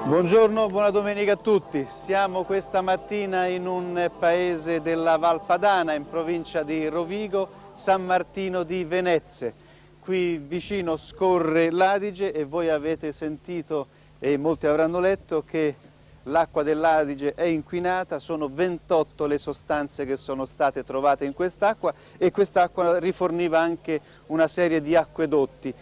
Buongiorno, buona domenica a tutti. Siamo questa mattina in un paese della Val Padana, in provincia di Rovigo, San Martino di Venezia. Qui vicino scorre l'Adige e voi avete sentito, e molti avranno letto, che l'acqua dell'Adige è inquinata. Sono 28 le sostanze che sono state trovate in quest'acqua e quest'acqua riforniva anche una serie di acquedotti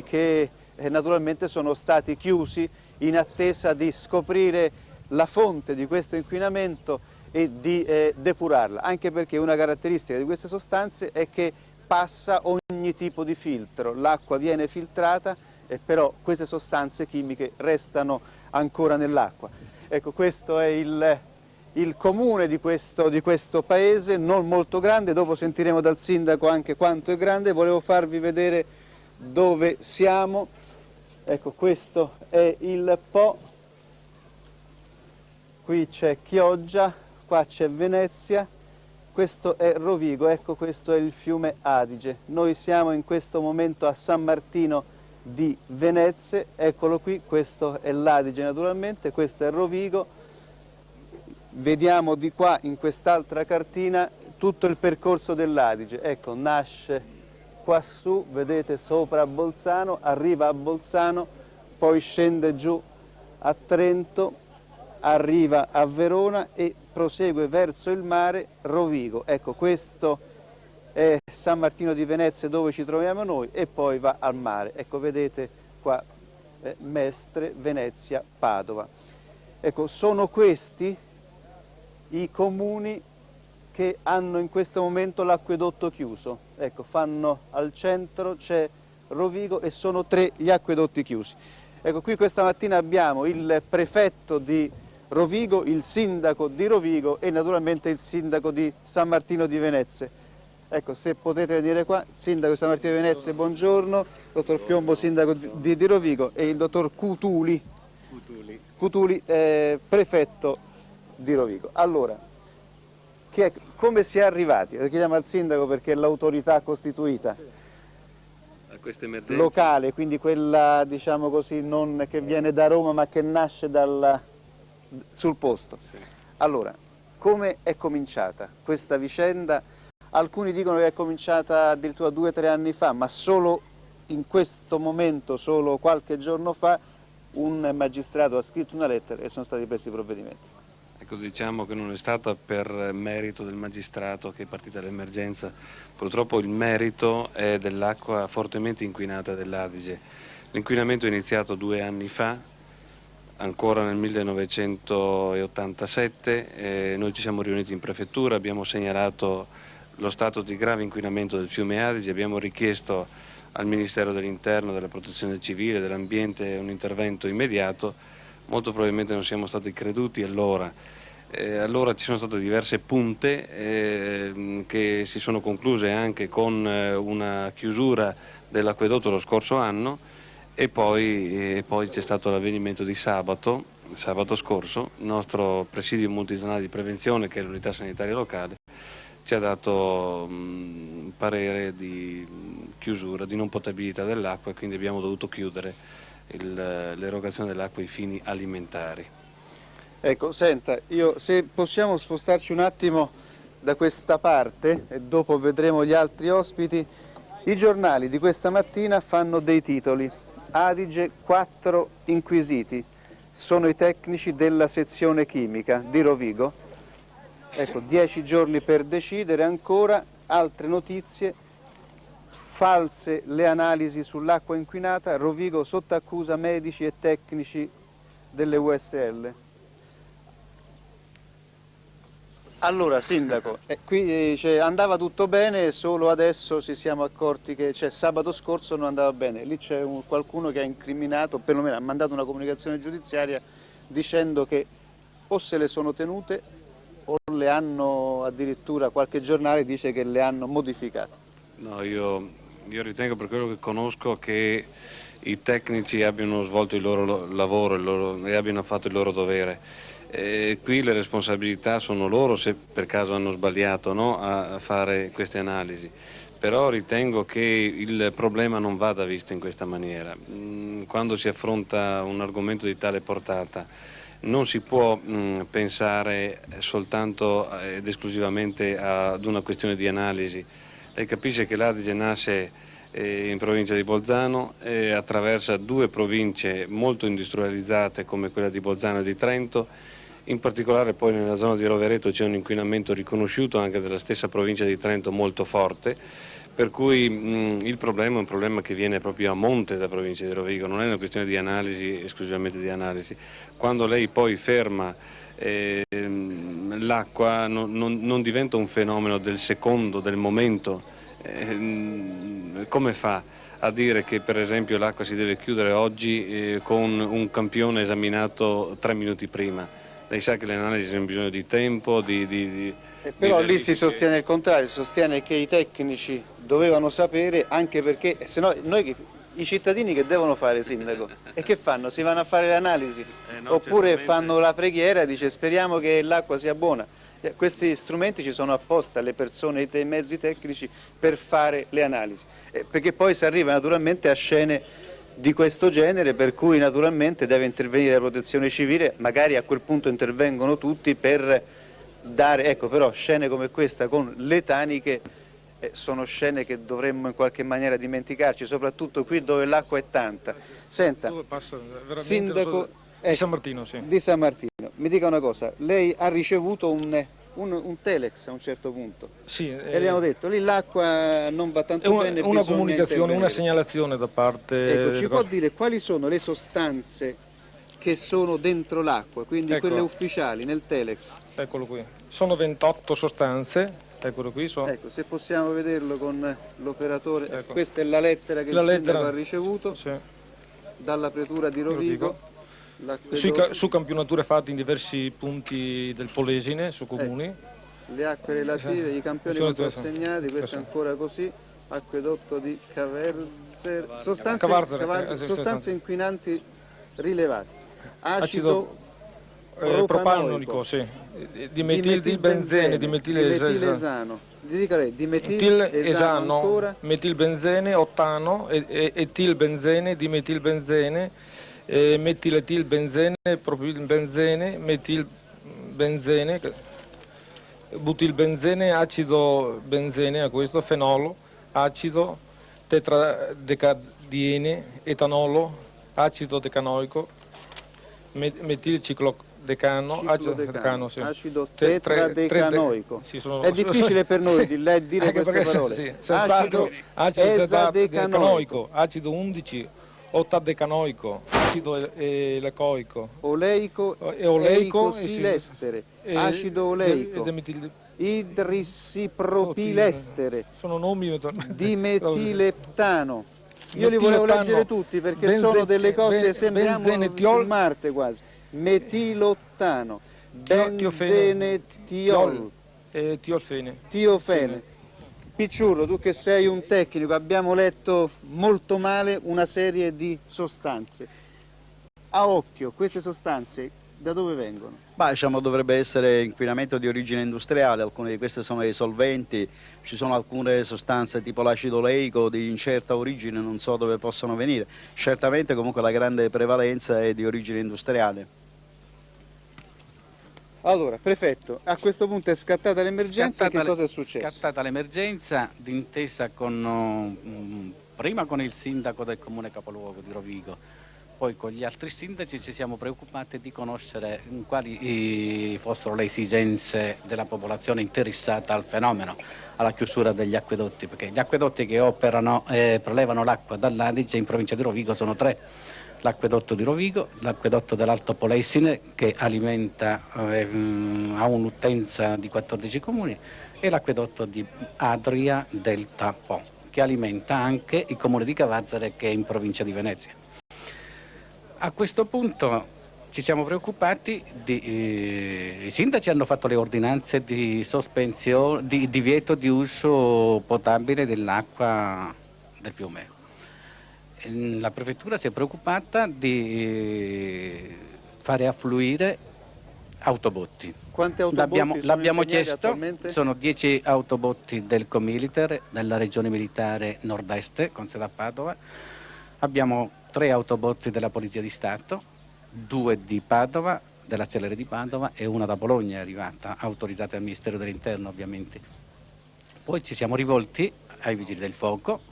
che naturalmente sono stati chiusi in attesa di scoprire la fonte di questo inquinamento e di depurarla, anche perché una caratteristica di queste sostanze è che passa ogni tipo di filtro, l'acqua viene filtrata e però queste sostanze chimiche restano ancora nell'acqua. Ecco, questo è il comune di questo paese, non molto grande. Dopo sentiremo dal sindaco anche quanto è grande. Volevo farvi vedere dove siamo. Ecco, questo è il Po, qui c'è Chioggia, qua c'è Venezia, questo è Rovigo, ecco, questo è il fiume Adige. Noi siamo in questo momento a San Martino di Venezia, eccolo qui, questo è l'Adige naturalmente, questo è Rovigo. Vediamo di qua in quest'altra cartina tutto il percorso dell'Adige, ecco, nasce quassù, vedete, sopra a Bolzano, arriva a Bolzano, poi scende giù a Trento, arriva a Verona e prosegue verso il mare Rovigo. Ecco, questo è San Martino di Venezia dove ci troviamo noi e poi va al mare. Ecco, vedete qua Mestre, Venezia, Padova. Ecco, sono questi i comuni che hanno in questo momento l'acquedotto chiuso. Ecco, fanno al centro, c'è Rovigo e sono 3 gli acquedotti chiusi. Ecco, qui questa mattina abbiamo il prefetto di Rovigo, il sindaco di Rovigo e naturalmente il sindaco di San Martino di Venezia. Ecco, se potete venire qua, sindaco di San Martino di Venezia, buongiorno, dottor Piombo, sindaco di Rovigo, e il dottor Cutuli, prefetto di Rovigo. Allora, come si è arrivati? Lo chiediamo al sindaco perché è l'autorità costituita a questa emergenza locale, quindi quella, diciamo così, non che viene da Roma ma che nasce sul posto. Sì. Allora, come è cominciata questa vicenda? Alcuni dicono che è cominciata addirittura 2 o 3 anni fa, ma solo in questo momento, solo qualche giorno fa, un magistrato ha scritto una lettera e sono stati presi provvedimenti. Ecco, diciamo che non è stata per merito del magistrato che è partita l'emergenza, purtroppo il merito è dell'acqua fortemente inquinata dell'Adige. L'inquinamento è iniziato 2 anni fa, ancora nel 1987, noi ci siamo riuniti in prefettura, abbiamo segnalato lo stato di grave inquinamento del fiume Adige, abbiamo richiesto al Ministero dell'Interno, della Protezione Civile, dell'Ambiente un intervento immediato. Molto probabilmente non siamo stati creduti allora. Allora ci sono state diverse punte che si sono concluse anche con una chiusura dell'acquedotto lo scorso anno e poi c'è stato l'avvenimento di sabato scorso. Il nostro presidio multizonale di prevenzione, che è l'unità sanitaria locale, ci ha dato parere di chiusura, di non potabilità dell'acqua e quindi abbiamo dovuto chiudere l'erogazione dell'acqua ai fini alimentari. Ecco, senta, se possiamo spostarci un attimo da questa parte e dopo vedremo gli altri ospiti. I giornali di questa mattina fanno dei titoli. Adige, 4 inquisiti, sono i tecnici della sezione chimica di Rovigo. Ecco, 10 giorni per decidere ancora. Altre notizie. False le analisi sull'acqua inquinata, Rovigo sotto accusa medici e tecnici delle USL. Allora, sindaco, qui andava tutto bene, solo adesso ci siamo accorti che sabato scorso non andava bene. Lì c'è qualcuno che ha incriminato, perlomeno ha mandato una comunicazione giudiziaria dicendo che o se le sono tenute o le hanno, addirittura qualche giornale dice che le hanno modificate. No, io ritengo, per quello che conosco, che i tecnici abbiano svolto il loro lavoro e abbiano fatto il loro dovere. Qui le responsabilità sono loro se per caso hanno sbagliato, no, a fare queste analisi, però ritengo che il problema non vada visto in questa maniera. quando si affronta un argomento di tale portata non si può pensare soltanto ed esclusivamente ad una questione di analisi. Lei capisce che l'Adige nasce in provincia di Bolzano e attraversa due province molto industrializzate come quella di Bolzano e di Trento. In particolare poi nella zona di Rovereto c'è un inquinamento riconosciuto anche della stessa provincia di Trento molto forte, per cui il problema è un problema che viene proprio a monte dalla provincia di Rovigo, non è una questione di analisi, esclusivamente di analisi. Quando lei poi ferma l'acqua non diventa un fenomeno del secondo, del momento. Come fa a dire che per esempio l'acqua si deve chiudere oggi con un campione esaminato 3 minuti prima? Lei sa che le analisi hanno bisogno di tempo, Però lì si sostiene il contrario, si sostiene che i tecnici dovevano sapere, anche perché se no i cittadini che devono fare, sindaco? E che fanno? Si vanno a fare le analisi? No, Oppure certamente. fanno la preghiera e dice speriamo che l'acqua sia buona? Questi strumenti ci sono apposta alle persone e ai mezzi tecnici per fare le analisi, perché poi si arriva naturalmente a scene di questo genere, per cui naturalmente deve intervenire la protezione civile, magari a quel punto intervengono tutti per dare, ecco, però scene come questa con le taniche sono scene che dovremmo in qualche maniera dimenticarci, soprattutto qui dove l'acqua è tanta. Senta, Dove passa veramente sindaco di San Martino, sì. di San Martino, mi dica una cosa, lei ha ricevuto un telex a un certo punto, Sì, e le hanno detto lì l'acqua non va è tanto bene, una bisogna comunicazione, una intervenire. segnalazione da parte... Ecco, ci può dire quali sono le sostanze che sono dentro l'acqua, quindi Ecco. quelle ufficiali nel telex? Eccolo qui. Sono 28 sostanze, eccolo qui. Ecco, se possiamo vederlo con l'operatore, Ecco. questa è la lettera che La il sindaco lettera. ha ricevuto Sì. dalla pretura di Rovigo. Su campionature fatte in diversi punti del Polesine, su comuni. Le acque relative, i campioni Sì. contrassegnati, questo è Sì. ancora così, acquedotto di Caverzer, Cavarzer, sì, sostanze inquinanti rilevate, Acido acido propanoico, sì. Dimetilbenzene, dimetilesano, dica lei, dimetilesano ancora, metilbenzene, ottano, etilbenzene, dimetilbenzene, metiletilbenzene, propilbenzene, metilbenzene, butilbenzene, acido benzene, a questo, fenolo, acido tetradecadiene, etanolo, acido decanoico, metilciclodecano, sì. acido tetradecanoico. Sì, sono... È difficile per noi sì, dire anche queste perché, parole. sì, senz'altro, acido esadecanoico, acido 11, ottadecanoico, acido elecoico, oleico, oleico eicosilestere, acido oleico, idrissipropilestere, sono nomi dimetileptano. Io li volevo leggere tutti perché sono delle cose, sembriamo su Marte quasi. Metilottano, benzenetiol, tiofene. Picciurro, tu che sei un tecnico, abbiamo letto molto male una serie di sostanze. A occhio, queste sostanze da dove vengono? Beh, diciamo, dovrebbe essere inquinamento di origine industriale, alcune di queste sono dei solventi, ci sono alcune sostanze tipo l'acido oleico di incerta origine, non so dove possono venire. Certamente comunque la grande prevalenza è di origine industriale. Allora, prefetto, a questo punto è scattata l'emergenza, che cosa è successo? È scattata l'emergenza d'intesa prima con il sindaco del comune capoluogo di Rovigo, poi con gli altri sindaci ci siamo preoccupati di conoscere quali fossero le esigenze della popolazione interessata al fenomeno, alla chiusura degli acquedotti, perché gli acquedotti che operano prelevano l'acqua dall'Adige in provincia di Rovigo sono 3. L'acquedotto di Rovigo, l'acquedotto dell'Alto Polesine che alimenta ha un'utenza di 14 comuni e l'acquedotto di Adria Delta Po che alimenta anche il comune di Cavazzare che è in provincia di Venezia. A questo punto ci siamo preoccupati, i sindaci hanno fatto le ordinanze di sospensione, di divieto di uso potabile dell'acqua del fiume. La prefettura si è preoccupata di fare affluire autobotti. Quanti autobotti l'abbiamo chiesto, attualmente? sono 10 autobotti del Comiliter, della regione militare nord-est, con sede a Padova. Abbiamo 3 autobotti della Polizia di Stato, 2 di Padova, della Cellere di Padova, e una da Bologna è arrivata, autorizzata dal Ministero dell'Interno ovviamente. Poi ci siamo rivolti ai Vigili del Fuoco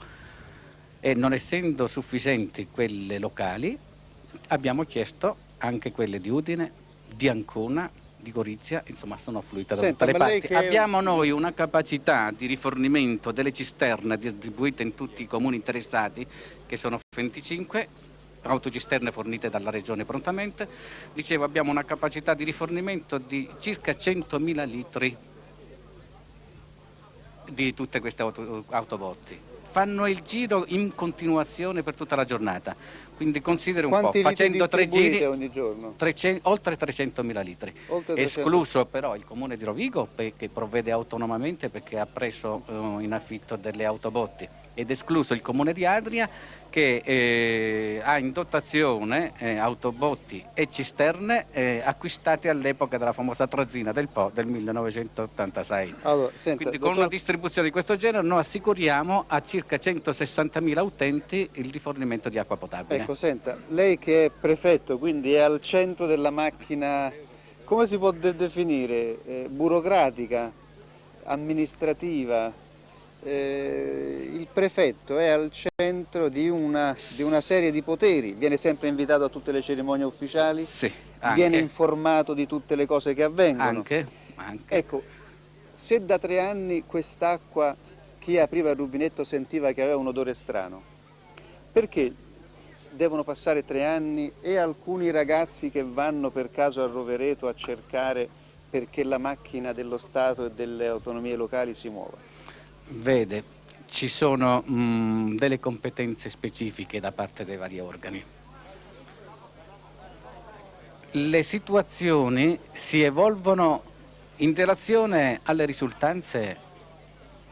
e, non essendo sufficienti quelle locali, abbiamo chiesto anche quelle di Udine, di Ancona, di Gorizia, insomma sono affluite da Senta, tutte le ma lei parti. che- Abbiamo noi una capacità di rifornimento delle cisterne distribuite in tutti i comuni interessati, che sono 25 autocisterne fornite dalla Regione prontamente. Dicevo, abbiamo una capacità di rifornimento di circa 100.000 litri di tutte queste autobotti. Fanno il giro in continuazione per tutta la giornata, quindi consideri un Quanti po', litri facendo 3 distribuite giri, ogni giorno? oltre 300.000 litri. Oltre 300. Escluso però il comune di Rovigo, che provvede autonomamente perché ha preso in affitto delle autobotti, ed escluso il comune di Adria, che ha in dotazione autobotti e cisterne acquistate all'epoca della famosa trazzina del Po del 1986. Allora, senta, Quindi con una distribuzione di questo genere noi assicuriamo a circa 160.000 utenti il rifornimento di acqua potabile. Ecco, senta, lei che è prefetto, quindi è al centro della macchina, come si può definire? Burocratica, amministrativa? Il prefetto è al centro di una serie di poteri, viene sempre invitato a tutte le cerimonie ufficiali, Sì, viene anche, informato di tutte le cose che avvengono. anche. Ecco, se da 3 anni quest'acqua, chi apriva il rubinetto sentiva che aveva un odore strano, perché devono passare 3 anni e alcuni ragazzi che vanno per caso a Rovereto a cercare perché la macchina dello Stato e delle autonomie locali si muova? Vede, ci sono delle competenze specifiche da parte dei vari organi. Le situazioni si evolvono in relazione alle risultanze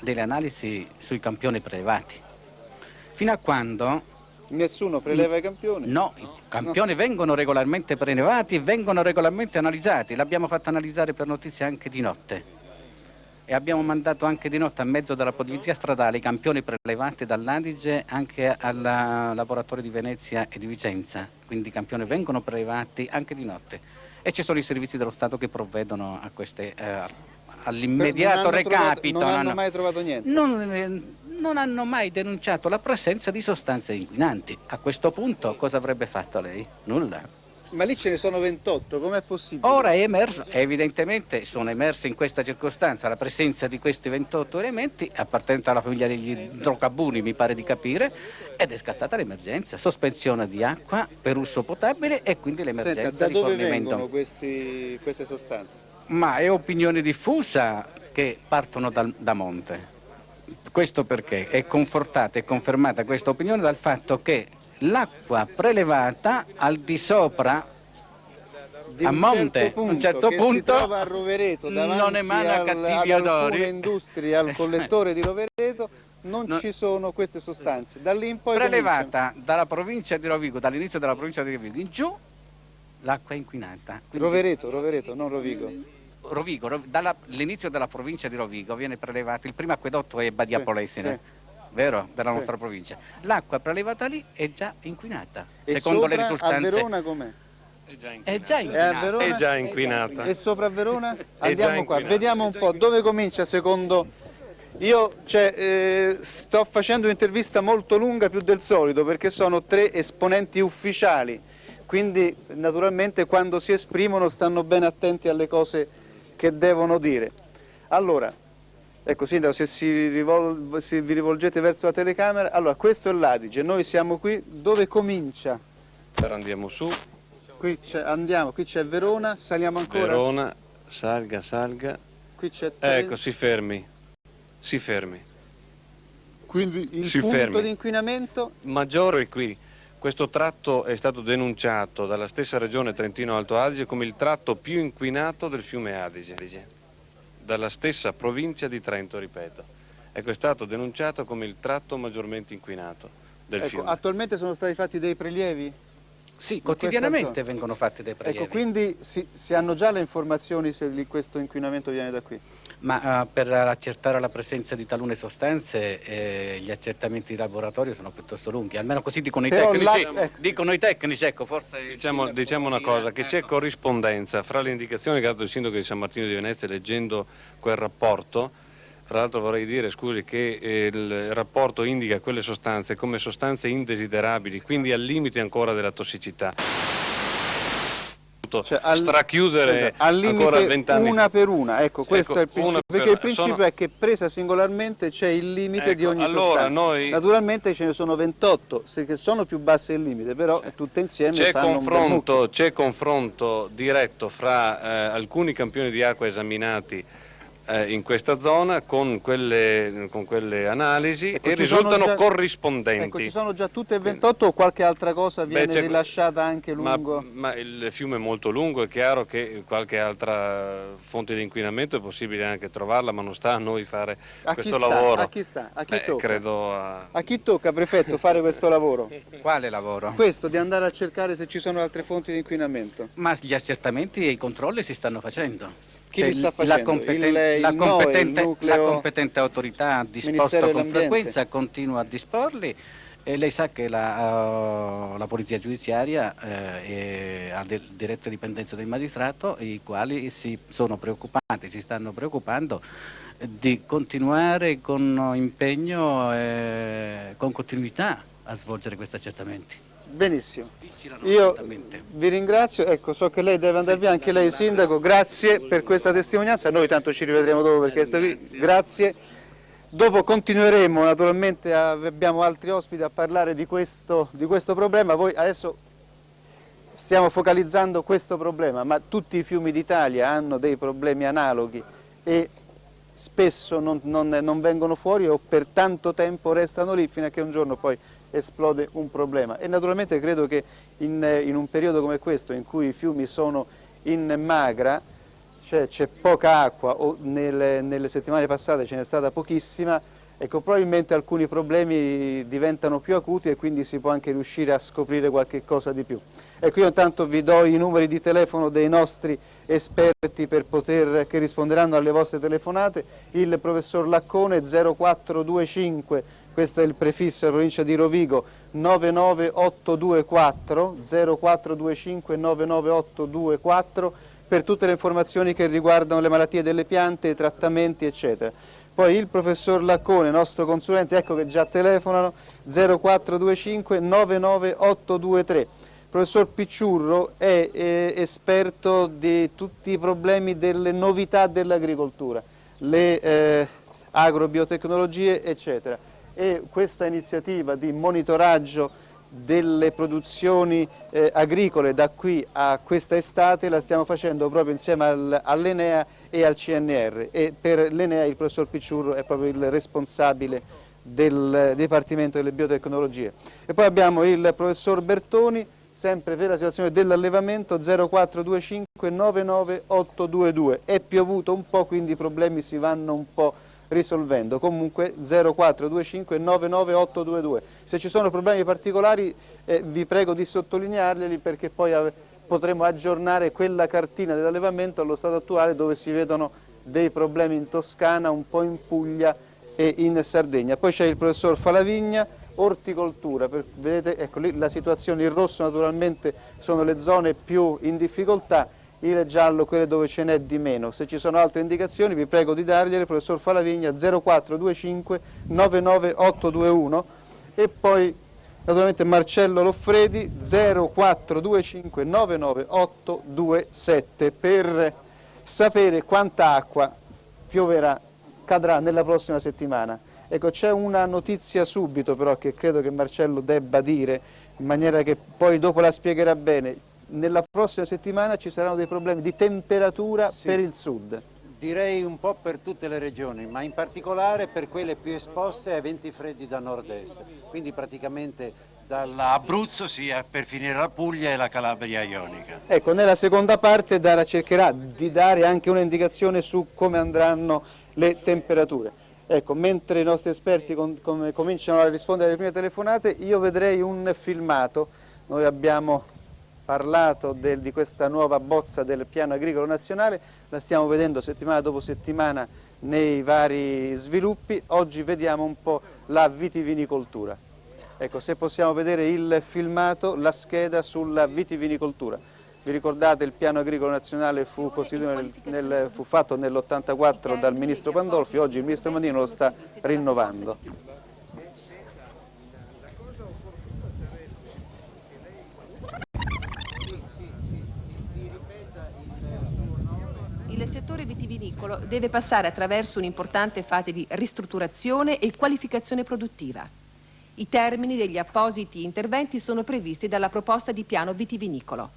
delle analisi sui campioni prelevati. Fino a quando Nessuno preleva i campioni? no, i campioni vengono regolarmente prelevati e vengono regolarmente analizzati. L'abbiamo fatto analizzare per notizia anche di notte. E abbiamo mandato anche di notte a mezzo della polizia stradale i campioni prelevati dall'Adige anche al laboratorio di Venezia e di Vicenza, quindi i campioni vengono prelevati anche di notte e ci sono i servizi dello Stato che provvedono a queste, all'immediato recapito. Non hanno mai trovato niente? Non hanno mai denunciato la presenza di sostanze inquinanti. A questo punto cosa avrebbe fatto lei? Nulla. Ma lì ce ne sono 28, com'è possibile? Ora è emerso, evidentemente sono emerse in questa circostanza la presenza di questi 28 elementi appartenenti alla famiglia degli idrocarburi, mi pare di capire, ed è scattata l'emergenza, sospensione di acqua per uso potabile e quindi l'emergenza Senta, da di dove fornimento. vengono queste sostanze? Ma è opinione diffusa che partono da monte. Questo perché è confortata e confermata questa opinione dal fatto che l'acqua prelevata al di sopra Di a monte, un a un certo che punto si trova a Rovereto davanti non emana cattivi ad odori. alcune industrie, al collettore di Rovereto, non ci sono queste sostanze. Da lì in poi prelevata dalla provincia di Rovigo, dall'inizio della provincia di Rovigo in giù, l'acqua è inquinata. Quindi Rovereto, non Rovigo. Dall'inizio della provincia di Rovigo viene prelevato, il primo acquedotto è Badia Sì, Polesine, sì. vero? Della Sì. nostra provincia. L'acqua prelevata lì è già inquinata, E secondo le sopra risultanze. a Verona com'è? È già E a inquinata. Verona? È già inquinata. E sopra a Verona? già Andiamo qua, inquinata. vediamo un po' dove comincia secondo... Io sto facendo un'intervista molto lunga, più del solito, perché sono 3 esponenti ufficiali, quindi naturalmente quando si esprimono stanno ben attenti alle cose che devono dire. Allora, ecco Sindaco, se vi rivolgete verso la telecamera, allora questo è l'Adige, noi siamo qui, dove comincia? Però andiamo su, Qui c'è Verona, saliamo ancora? Verona, salga. Qui c'è Ecco, si fermi. Quindi il si punto fermi. di inquinamento? Maggiore è qui. Questo tratto è stato denunciato dalla stessa regione Trentino-Alto Adige come il tratto più inquinato del fiume Adige, dalla stessa provincia di Trento, ripeto. Ecco, è stato denunciato come il tratto maggiormente inquinato del fiume. Attualmente sono stati fatti dei prelievi? Sì, questa quotidianamente zona. vengono fatti dei prelievi. Ecco, quindi si hanno già le informazioni se questo inquinamento viene da qui? Ma per accertare la presenza di talune sostanze gli accertamenti di laboratorio sono piuttosto lunghi, almeno così dicono i Però tecnici. ecco. Dicono i tecnici, ecco, forse... Diciamo una cosa, che c'è corrispondenza fra le indicazioni che ha dato il sindaco di San Martino di Venezia leggendo quel rapporto. Tra l'altro vorrei dire, scusi, che il rapporto indica quelle sostanze come sostanze indesiderabili, quindi al limite ancora della tossicità. Cioè, Strachiudere al limite ancora 20 anni una per una, ecco, questo è il principio, perché il principio sono... è che presa singolarmente c'è il limite di ogni allora sostanza. Naturalmente ce ne sono 28 che sono più basse del limite, però tutte insieme fanno un bel mucchio. C'è confronto diretto fra alcuni campioni di acqua esaminati in questa zona con quelle analisi, Ecco, e risultano già, corrispondenti. Ecco, ci sono già tutte e 28 o qualche altra cosa viene rilasciata anche lungo? Ma il fiume è molto lungo, è chiaro che qualche altra fonte di inquinamento è possibile anche trovarla, ma non sta a noi fare questo lavoro. A chi sta? A chi tocca? Credo a chi tocca, prefetto, fare questo lavoro? Quale lavoro? Questo, di andare a cercare se ci sono altre fonti di inquinamento. Ma gli accertamenti e i controlli si stanno facendo. Chi li sta facendo? La competente autorità disposta con frequenza continua a disporli, e lei sa che la polizia giudiziaria ha diretta dipendenza del magistrato, i quali si stanno preoccupando di continuare con impegno e con continuità a svolgere questi accertamenti. Benissimo, io vi ringrazio, ecco, so che lei deve andare via, anche lei sindaco, grazie per questa testimonianza, noi tanto ci rivedremo dopo perché sta qui, grazie. Dopo continueremo, naturalmente abbiamo altri ospiti a parlare di questo problema, voi adesso stiamo focalizzando questo problema, ma tutti i fiumi d'Italia hanno dei problemi analoghi e spesso non vengono fuori o per tanto tempo restano lì fino a che un giorno poi esplode un problema. E naturalmente credo che in un periodo come questo, in cui i fiumi sono in magra, cioè c'è poca acqua, o nelle settimane passate ce n'è stata pochissima, ecco, probabilmente alcuni problemi diventano più acuti e quindi si può anche riuscire a scoprire qualche cosa di più. Ecco, io intanto vi do i numeri di telefono dei nostri esperti che risponderanno alle vostre telefonate. Il professor Laccone 0425, questo è il prefisso della provincia di Rovigo, 99824, 0425 99824, per tutte le informazioni che riguardano le malattie delle piante, i trattamenti, eccetera. Poi il professor Laccone, nostro consulente, ecco che già telefonano, 0425 99823. Il professor Picciurro è esperto di tutti i problemi delle novità dell'agricoltura, le agrobiotecnologie, eccetera. E questa iniziativa di monitoraggio delle produzioni agricole da qui a questa estate la stiamo facendo proprio insieme all'Enea e al CNR, e per l'Enea il professor Picciurro è proprio il responsabile del Dipartimento delle Biotecnologie. E poi abbiamo il professor Bertoni, sempre per la situazione dell'allevamento, 0425 99822. È piovuto un po', quindi i problemi si vanno un po' risolvendo. Comunque 0425 99822. Se ci sono problemi particolari vi prego di sottolinearli, perché poi potremo aggiornare quella cartina dell'allevamento allo stato attuale, dove si vedono dei problemi in Toscana, un po' in Puglia e in Sardegna. Poi c'è il professor Falavigna, orticoltura, vedete, ecco lì la situazione, il rosso naturalmente sono le zone più in difficoltà, il giallo quelle dove ce n'è di meno. Se ci sono altre indicazioni vi prego di dargliele, professor Falavigna 0425 99821, e poi naturalmente Marcello Loffredi 0425 99827 per sapere quanta acqua cadrà nella prossima settimana. Ecco, c'è una notizia subito però che credo che Marcello debba dire, in maniera che poi dopo la spiegherà bene. Nella prossima settimana ci saranno dei problemi di temperatura per il sud. Direi un po' per tutte le regioni, ma in particolare per quelle più esposte ai venti freddi da nord-est, quindi praticamente dall'Abruzzo sia per finire la Puglia e la Calabria ionica. Ecco, nella seconda parte Dara cercherà di dare anche un'indicazione su come andranno le temperature. Ecco, mentre i nostri esperti cominciano a rispondere alle prime telefonate, io vedrei un filmato. Noi abbiamo parlato di questa nuova bozza del piano agricolo nazionale, la stiamo vedendo settimana dopo settimana nei vari sviluppi. Oggi vediamo un po' la vitivinicoltura. Ecco, se possiamo vedere il filmato, la scheda sulla vitivinicoltura. Vi ricordate il piano agricolo nazionale fu fatto nell'84 dal ministro Pandolfi, oggi il ministro Mandino lo sta rinnovando. Il settore vitivinicolo deve passare attraverso un'importante fase di ristrutturazione e qualificazione produttiva. I termini degli appositi interventi sono previsti dalla proposta di piano vitivinicolo.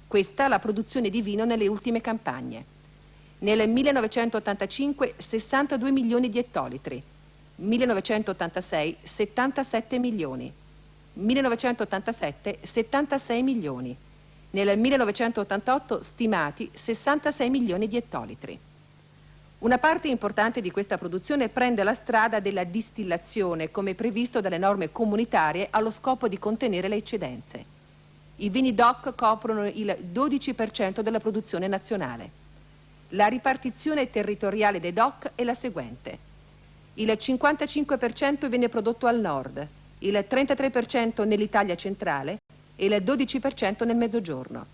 Questa la produzione di vino nelle ultime campagne. Nel 1985 62 milioni di ettolitri, 1986 77 milioni, 1987 76 milioni. Nel 1988 stimati 66 milioni di ettolitri. Una parte importante di questa produzione prende la strada della distillazione, come previsto dalle norme comunitarie allo scopo di contenere le eccedenze. I vini DOC coprono il 12% della produzione nazionale. La ripartizione territoriale dei DOC è la seguente. Il 55% viene prodotto al nord, il 33% nell'Italia centrale e il 12% nel Mezzogiorno.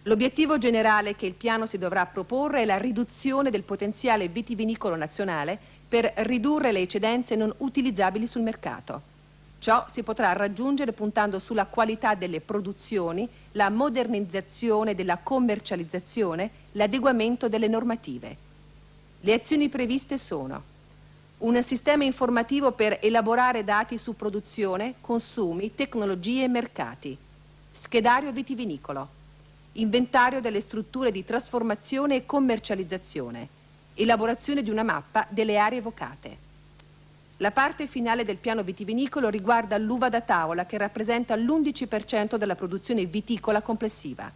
L'obiettivo generale che il piano si dovrà proporre è la riduzione del potenziale vitivinicolo nazionale per ridurre le eccedenze non utilizzabili sul mercato. Ciò si potrà raggiungere puntando sulla qualità delle produzioni, la modernizzazione della commercializzazione, l'adeguamento delle normative. Le azioni previste sono: un sistema informativo per elaborare dati su produzione, consumi, tecnologie e mercati, schedario vitivinicolo, inventario delle strutture di trasformazione e commercializzazione, elaborazione di una mappa delle aree evocate. La parte finale del piano vitivinicolo riguarda l'uva da tavola, che rappresenta l'11% della produzione viticola complessiva.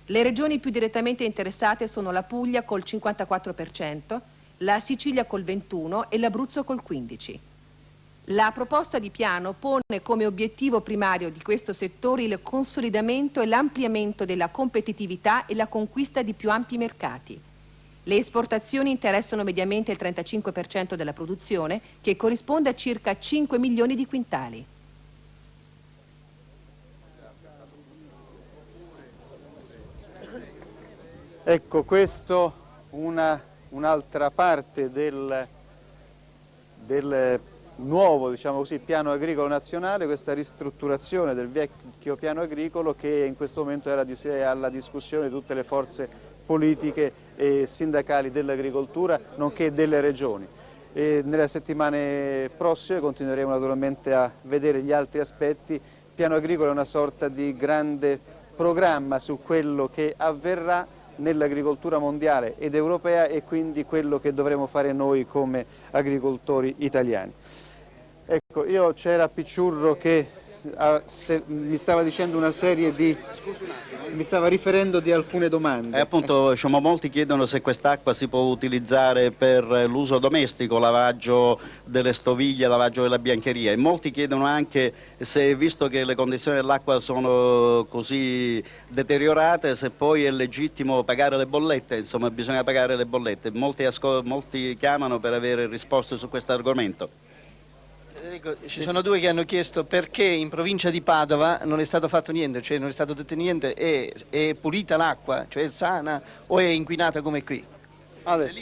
Le regioni più direttamente interessate sono la Puglia col 54%, la Sicilia col 21% e l'Abruzzo col 15%. La proposta di piano pone come obiettivo primario di questo settore il consolidamento e l'ampliamento della competitività e la conquista di più ampi mercati. Le esportazioni interessano mediamente il 35% della produzione, che corrisponde a circa 5 milioni di quintali. Ecco, questo un'altra parte del nuovo, diciamo così, piano agricolo nazionale, questa ristrutturazione del vecchio piano agricolo che in questo momento è alla discussione di tutte le forze politiche e sindacali dell'agricoltura, nonché delle regioni. E nelle settimane prossime continueremo naturalmente a vedere gli altri aspetti. Il piano agricolo è una sorta di grande programma su quello che avverrà nell'agricoltura mondiale ed europea e quindi quello che dovremo fare noi come agricoltori italiani. Ecco, c'era Picciurro che mi stava dicendo una serie di... mi stava riferendo di alcune domande. Appunto, diciamo, molti chiedono se quest'acqua si può utilizzare per l'uso domestico, lavaggio delle stoviglie, lavaggio della biancheria, e molti chiedono anche se, visto che le condizioni dell'acqua sono così deteriorate, se poi è legittimo pagare le bollette, insomma bisogna pagare le bollette. Molti chiamano per avere risposte su questo argomento. Ci sono due che hanno chiesto perché in provincia di Padova non è stato fatto niente, cioè non è stato detto niente, è pulita l'acqua, cioè è sana o è inquinata come qui? Adesso,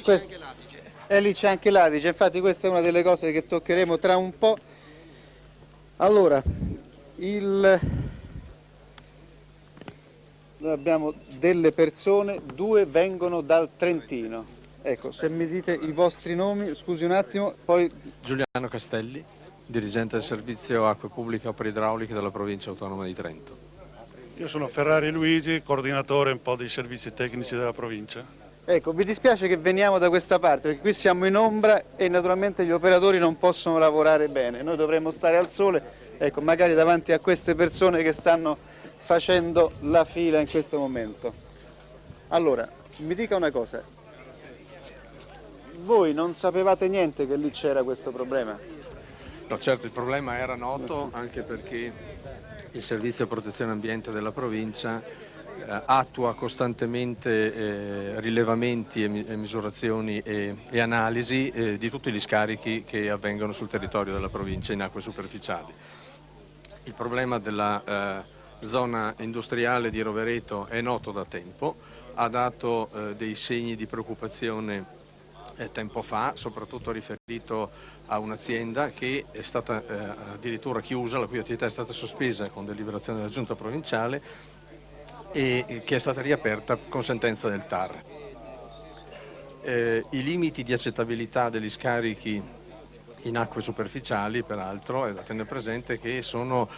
lì c'è anche l'Adige, infatti questa è una delle cose che toccheremo tra un po'. Allora, noi abbiamo delle persone, 2 vengono dal Trentino. Ecco, se mi dite i vostri nomi, scusi un attimo, poi... Giuliano Castelli, dirigente del servizio acque pubbliche e opere idrauliche della provincia autonoma di Trento. Io sono Ferrari Luigi, coordinatore un po' dei servizi tecnici della provincia. Ecco, vi dispiace che veniamo da questa parte, perché qui siamo in ombra e naturalmente gli operatori non possono lavorare bene. Noi dovremmo stare al sole, ecco, magari davanti a queste persone che stanno facendo la fila in questo momento. Allora, mi dica una cosa, voi non sapevate niente che lì c'era questo problema? No, certo, il problema era noto anche perché il servizio protezione ambiente della provincia attua costantemente rilevamenti e misurazioni e analisi di tutti gli scarichi che avvengono sul territorio della provincia in acque superficiali. Il problema della zona industriale di Rovereto è noto da tempo, ha dato dei segni di preoccupazione tempo fa, soprattutto riferito a un'azienda che è stata addirittura chiusa, la cui attività è stata sospesa con deliberazione della Giunta provinciale e che è stata riaperta con sentenza del TAR. I limiti di accettabilità degli scarichi in acque superficiali, peraltro, è da tenere presente che sono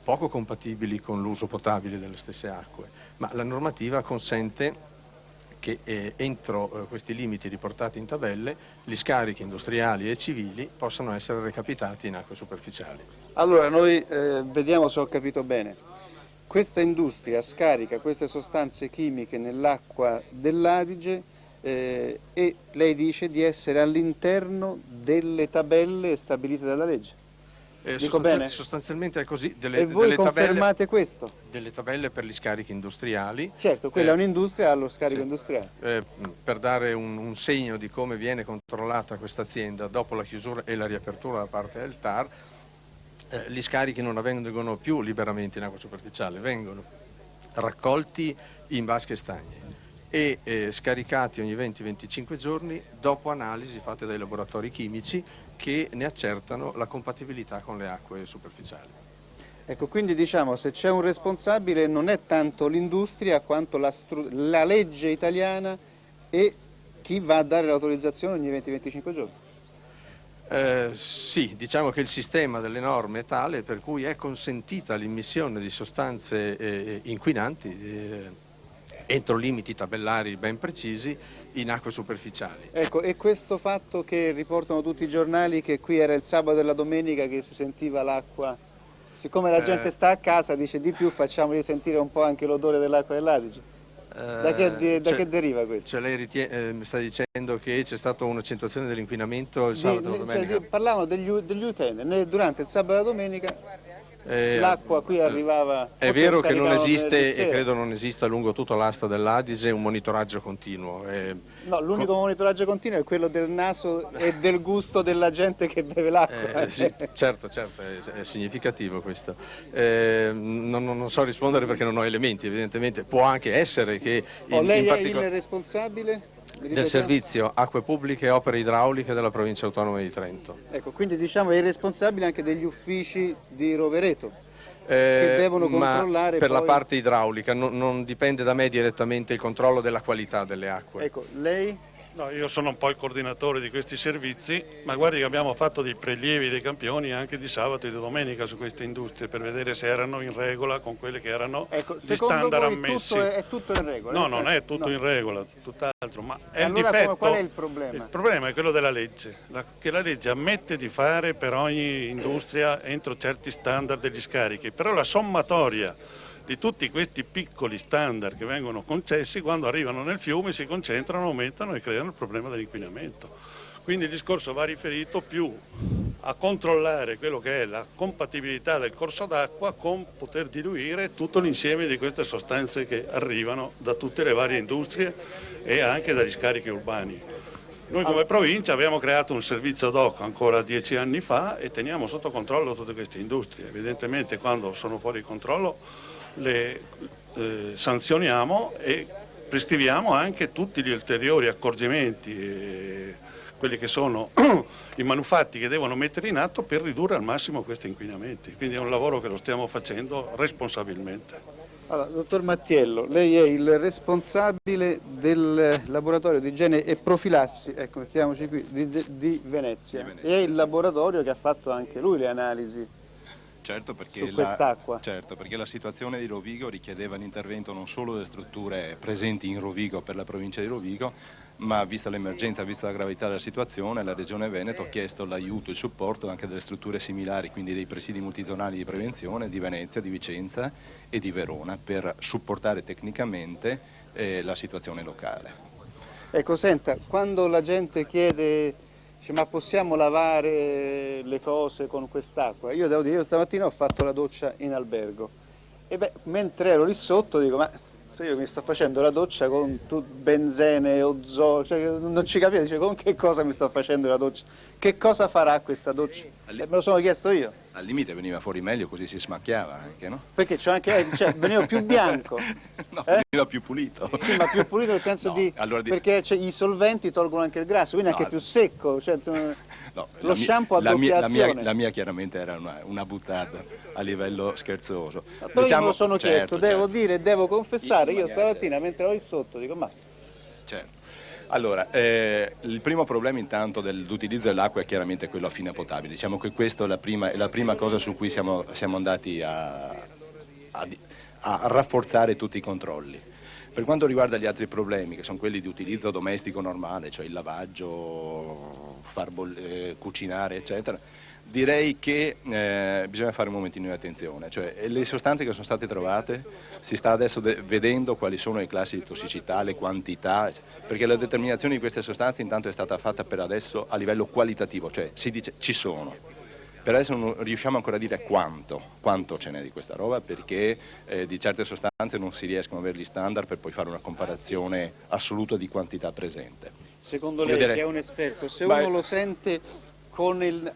poco compatibili con l'uso potabile delle stesse acque, ma la normativa consente che entro questi limiti riportati in tabelle gli scarichi industriali e civili possano essere recapitati in acque superficiali. Allora noi vediamo se ho capito bene. Questa industria scarica queste sostanze chimiche nell'acqua dell'Adige e lei dice di essere all'interno delle tabelle stabilite dalla legge. Dico bene? Sostanzialmente è così. E voi confermate questo? Delle tabelle per gli scarichi industriali. Certo, quella è un'industria allo scarico sì, industriale. Per dare un segno di come viene controllata questa azienda dopo la chiusura e la riapertura da parte del TAR, gli scarichi non avvengono più liberamente in acqua superficiale, vengono raccolti in vasche e stagne e scaricati ogni 20-25 giorni dopo analisi fatte dai laboratori chimici che ne accertano la compatibilità con le acque superficiali. Ecco, quindi diciamo, se c'è un responsabile non è tanto l'industria quanto la legge italiana e chi va a dare l'autorizzazione ogni 20-25 giorni. Sì, diciamo che il sistema delle norme è tale per cui è consentita l'immissione di sostanze inquinanti entro limiti tabellari ben precisi in acque superficiali. Ecco, e questo fatto che riportano tutti i giornali che qui era il sabato e la domenica che si sentiva l'acqua, siccome la gente sta a casa dice di più facciamogli sentire un po' anche l'odore dell'acqua dell'Adige. Da che deriva questo? Cioè lei mi sta dicendo che c'è stata un'accentuazione dell'inquinamento il sabato e la domenica? Parlavano degli weekend, durante il sabato e la domenica l'acqua qui arrivava. È vero che non esiste e credo non esista lungo tutta l'asta dell'Adige un monitoraggio continuo. No, l'unico monitoraggio continuo è quello del naso e del gusto della gente che beve l'acqua. Sì, certo, è significativo questo. Non so rispondere perché non ho elementi, evidentemente può anche essere che... lei è il responsabile? Del servizio acque pubbliche e opere idrauliche della provincia autonoma di Trento. Ecco, quindi diciamo è il responsabile anche degli uffici di Rovereto che devono controllare per poi... la parte idraulica, non dipende da me direttamente il controllo della qualità delle acque. Ecco, lei? No, io sono un po' il coordinatore di questi servizi, ma guardi che abbiamo fatto dei prelievi dei campioni anche di sabato e di domenica su queste industrie per vedere se erano in regola con quelle che erano gli standard ammessi. È tutto in regola? No, non è tutto in regola, tutt'altro, ma è il allora, difetto. Qual è il problema? Il problema è quello della legge, che la legge ammette di fare per ogni industria entro certi standard degli scarichi, però la sommatoria di tutti questi piccoli standard che vengono concessi, quando arrivano nel fiume si concentrano, aumentano e creano il problema dell'inquinamento. Quindi il discorso va riferito più a controllare quello che è la compatibilità del corso d'acqua con poter diluire tutto l'insieme di queste sostanze che arrivano da tutte le varie industrie e anche dagli scarichi urbani. Noi come provincia abbiamo creato un servizio ad hoc ancora 10 anni fa e teniamo sotto controllo tutte queste industrie. Evidentemente quando sono fuori controllo le sanzioniamo e prescriviamo anche tutti gli ulteriori accorgimenti, quelli che sono i manufatti che devono mettere in atto per ridurre al massimo questi inquinamenti. Quindi è un lavoro che lo stiamo facendo responsabilmente. Allora, dottor Mattiello, lei è il responsabile del laboratorio di igiene e profilassi, ecco, mettiamoci qui, di Venezia. E è il laboratorio che ha fatto anche lui le analisi. Certo, perché su quest'acqua. Certo, perché la situazione di Rovigo richiedeva l'intervento non solo delle strutture presenti in Rovigo per la provincia di Rovigo, ma vista l'emergenza, vista la gravità della situazione, la Regione Veneto ha chiesto l'aiuto e il supporto anche delle strutture similari, quindi dei presidi multizonali di prevenzione di Venezia, di Vicenza e di Verona, per supportare tecnicamente la situazione locale. Ecco, senta, quando la gente chiede... ma possiamo lavare le cose con quest'acqua? Io devo dire, io stamattina ho fatto la doccia in albergo e mentre ero lì sotto dico, ma Se io mi sto facendo la doccia con benzene, ozono, cioè non ci capisco, dice, con che cosa mi sto facendo la doccia? Che cosa farà questa doccia? Me lo sono chiesto io. Al limite veniva fuori meglio, così si smacchiava anche, no? Perché c'è anche, cioè, veniva più bianco. No, veniva più pulito. Sì, ma più pulito nel senso No, di... allora perché i solventi tolgono anche il grasso, quindi anche più secco. Cioè, No, lo shampoo a doppia azione. la mia chiaramente era una buttata a livello scherzoso. Però io me lo sono chiesto, devo certo. dire, devo confessare, io Magari, stamattina mentre ero lì sotto dico ma... Certo. Allora, il primo problema intanto dell'utilizzo dell'acqua è chiaramente quello a fine potabile. Diciamo che questa è la prima cosa su cui siamo andati a rafforzare tutti i controlli. Per quanto riguarda gli altri problemi, che sono quelli di utilizzo domestico normale, cioè il lavaggio, cucinare, eccetera, direi che bisogna fare un momentino di attenzione. Cioè, le sostanze che sono state trovate, si sta adesso vedendo quali sono le classi di tossicità, le quantità, perché la determinazione di queste sostanze intanto è stata fatta per adesso a livello qualitativo, cioè si dice ci sono. Per adesso non riusciamo ancora a dire quanto ce n'è di questa roba, perché di certe sostanze non si riescono ad avere gli standard per poi fare una comparazione assoluta di quantità presente. Secondo lei, che è un esperto, se uno lo sente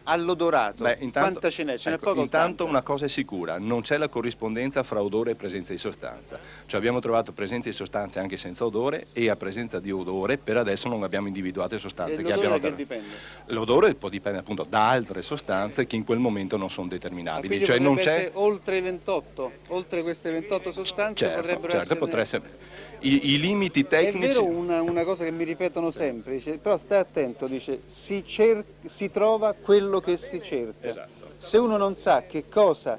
all'odorato, quanta ce n'è? Ce n'è poco? Intanto una cosa è sicura, non c'è la corrispondenza fra odore e presenza di sostanza. Cioè abbiamo trovato presenza di sostanze anche senza odore e a presenza di odore per adesso non abbiamo individuato sostanze che abbiano... Che dipende? L'odore può dipendere appunto da altre sostanze che in quel momento non sono determinabili. Cioè non c'è... essere oltre i 28, oltre queste 28 sostanze potrebbero essere... Potrebbe essere... I limiti tecnici... È vero una cosa che mi ripetono sempre, dice, però stai attento, dice, si trova quello che si cerca. Esatto. Se uno non sa che cosa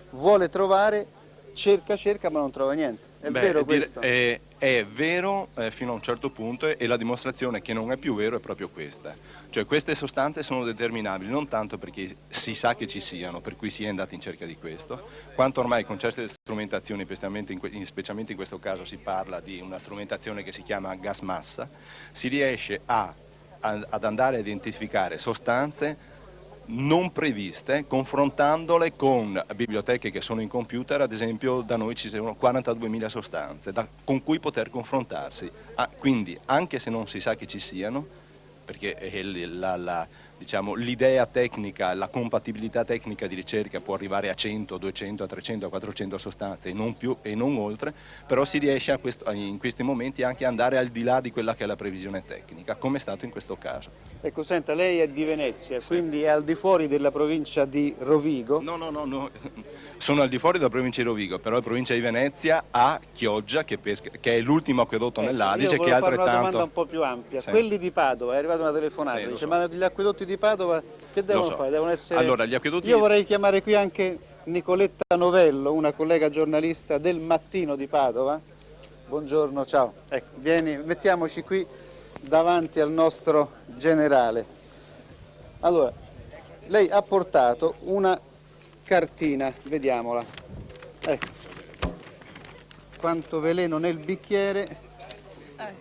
vuole trovare, cerca ma non trova niente. È vero questo? È vero fino a un certo punto e la dimostrazione che non è più vero è proprio questa. Cioè queste sostanze sono determinabili non tanto perché si sa che ci siano, per cui si è andati in cerca di questo, quanto ormai con certe strumentazioni, specialmente in questo caso si parla di una strumentazione che si chiama gas massa, si riesce ad andare a identificare sostanze non previste, confrontandole con biblioteche che sono in computer. Ad esempio da noi ci sono 42.000 sostanze con cui poter confrontarsi, quindi anche se non si sa che ci siano, perché l'idea tecnica, la compatibilità tecnica di ricerca può arrivare a 100, 200, a 300, a 400 sostanze e non più e non oltre, però si riesce in questi momenti anche ad andare al di là di quella che è la previsione tecnica, come è stato in questo caso. Ecco, senta, lei è di Venezia, sì. Quindi è al di fuori della provincia di Rovigo? No. Sono al di fuori della provincia di Rovigo, però la provincia di Venezia ha Chioggia, che è l'ultimo acquedotto nell'Adige, che è altrettanto... Io volevo fare una domanda un po' più ampia. Sì. Quelli di Padova, è arrivata una telefonata, Sì, dice, ma gli acquedotti di Padova che devono fare? Devono essere... Allora, gli acquedotti... Io vorrei chiamare qui anche Nicoletta Novello, una collega giornalista del Mattino di Padova. Buongiorno, ciao. Ecco, vieni, mettiamoci qui davanti al nostro generale. Allora, lei ha portato una cartina, vediamola. Ecco, quanto veleno nel bicchiere.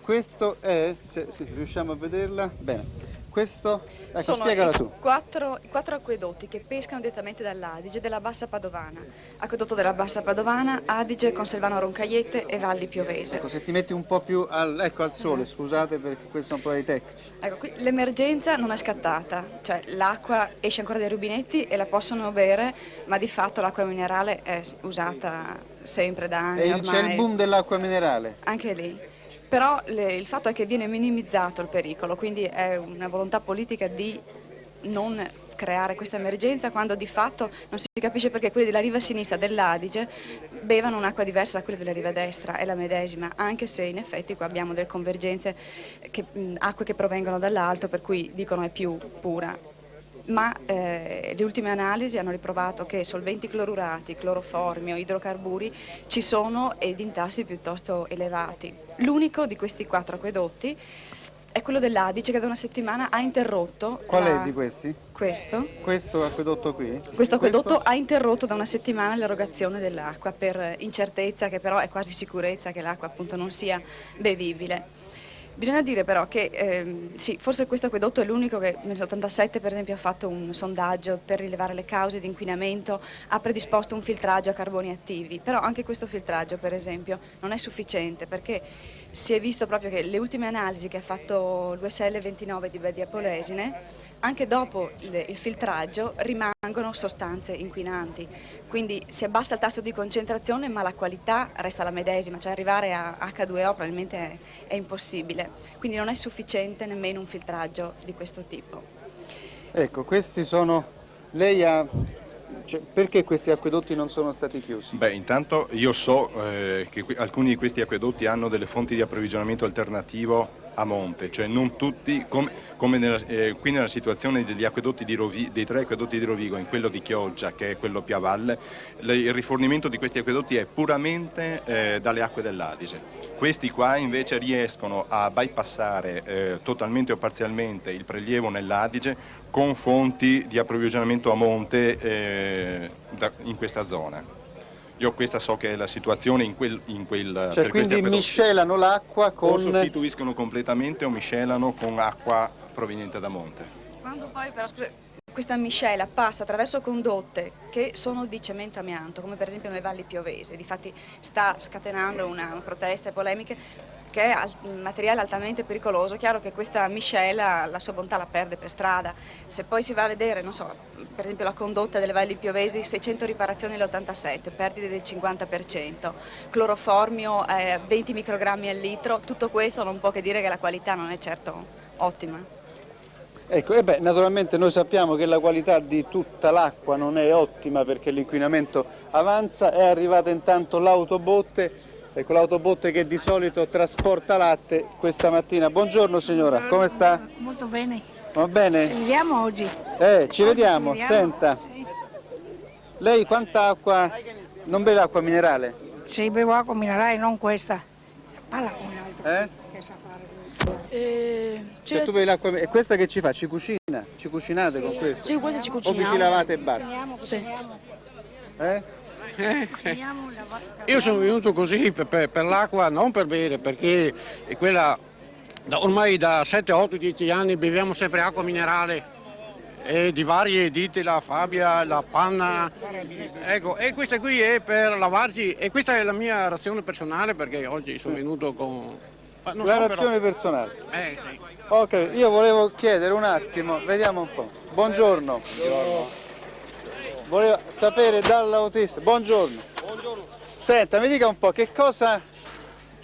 Questo è, se riusciamo a vederla, bene. Questo, ecco, sono spiegala tu. Quattro acquedotti che pescano direttamente dall'Adige della Bassa Padovana. Acquedotto della Bassa Padovana, Adige, Conselvano Roncaiete e Valli Piovese. Ecco, se ti metti un po' più al sole, scusate perché questi sono un po' dei tecnici. Ecco, qui l'emergenza non è scattata, cioè l'acqua esce ancora dai rubinetti e la possono bere, ma di fatto l'acqua minerale è usata sempre da anni ormai. C'è il boom dell'acqua minerale. Anche lì. Però il fatto è che viene minimizzato il pericolo, quindi è una volontà politica di non creare questa emergenza quando di fatto non si capisce perché quelli della riva sinistra dell'Adige bevano un'acqua diversa da quella della riva destra, è la medesima, anche se in effetti qua abbiamo delle convergenze, acque che provengono dall'alto per cui dicono è più pura. Ma le ultime analisi hanno riprovato che solventi clorurati, cloroformio, idrocarburi ci sono ed in tassi piuttosto elevati. L'unico di questi 4 acquedotti è quello dell'Adige che da una settimana ha interrotto... Qual è di questi? Questo. Questo acquedotto qui? Questo acquedotto ha interrotto da una settimana l'erogazione dell'acqua per incertezza, che però è quasi sicurezza che l'acqua appunto non sia bevibile. Bisogna dire però che sì, forse questo acquedotto è l'unico che nell'87 per esempio ha fatto un sondaggio per rilevare le cause di inquinamento, ha predisposto un filtraggio a carboni attivi, però anche questo filtraggio per esempio non è sufficiente perché si è visto proprio che le ultime analisi che ha fatto l'USL 29 di Badia Polesine, anche dopo il filtraggio rimangono sostanze inquinanti, quindi si abbassa il tasso di concentrazione ma la qualità resta la medesima, cioè arrivare a H2O probabilmente è impossibile, quindi non è sufficiente nemmeno un filtraggio di questo tipo. Ecco, questi sono... Lei ha... Cioè, perché questi acquedotti non sono stati chiusi? Beh, intanto io so che alcuni di questi acquedotti hanno delle fonti di approvvigionamento alternativo a monte, cioè non tutti, come qui nella situazione degli acquedotti dei 3 acquedotti di Rovigo, in quello di Chioggia, che è quello più a valle, il rifornimento di questi acquedotti è puramente dalle acque dell'Adige. Questi qua invece riescono a bypassare totalmente o parzialmente il prelievo nell'Adige con fonti di approvvigionamento a monte in questa zona. Io questa so che è la situazione in quel Cioè quindi miscelano l'acqua con... O sostituiscono completamente o miscelano con acqua proveniente da monte. Quando poi però, scusa, questa miscela passa attraverso condotte che sono di cemento amianto, come per esempio nelle valli piovesi, difatti sta scatenando una protesta e polemiche, che è un materiale altamente pericoloso. È chiaro che questa miscela la sua bontà la perde per strada. Se poi si va a vedere, non so, per esempio la condotta delle valli piovesi, 600 riparazioni nell'87, perdite del 50%, cloroformio 20 microgrammi al litro, tutto questo non può che dire che la qualità non è certo ottima. Ecco, e beh, naturalmente noi sappiamo che la qualità di tutta l'acqua non è ottima perché l'inquinamento avanza, è arrivata intanto l'autobotte. Ecco, l'autobotte che di solito trasporta latte questa mattina. Buongiorno signora, come sta? Molto bene. Va bene? Ci vediamo oggi. Ci vediamo. Ci vediamo. Senta. Lei quanta acqua... non beve acqua minerale? Sì, bevo acqua minerale, non questa. Parla con l'altro. Che sa fare. Cioè tu bevi l'acqua... E questa che ci fa? Ci cucina? Ci cucinate con questa? Sì, questa ci O cuciniamo. vi ci lavate e basta? Sì. Io sono venuto così per l'acqua, non per bere, perché è quella ormai da 7, 8, 10 anni beviamo sempre acqua minerale di varie ditte, la Fabia, la Panna, ecco, e questa qui è per lavarci e questa è la mia razione personale perché oggi sono venuto con... La razione personale? Sì. Ok, io volevo chiedere un attimo, vediamo un po'. Buongiorno. Volevo sapere dall'autista. Buongiorno. Buongiorno. Senta, mi dica un po' che cosa...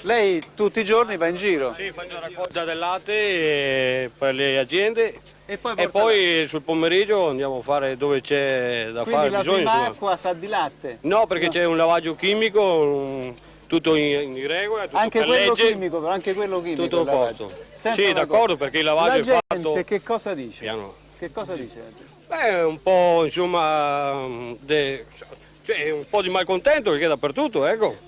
Lei tutti i giorni va in giro? Sì, faccio la raccolta del latte per le aziende e poi sul pomeriggio andiamo a fare dove c'è da fare bisogno. Quindi la prima acqua sa di latte? No, perché c'è un lavaggio chimico, tutto in regola, tutto anche per quello legge. Chimico, però anche quello chimico. Tutto a posto. Sì, d'accordo, perché il lavaggio la è fatto... gente che cosa dice? Piano. Che cosa dice la gente? Beh, un po' insomma, cioè un po' di malcontento perché è dappertutto, ecco.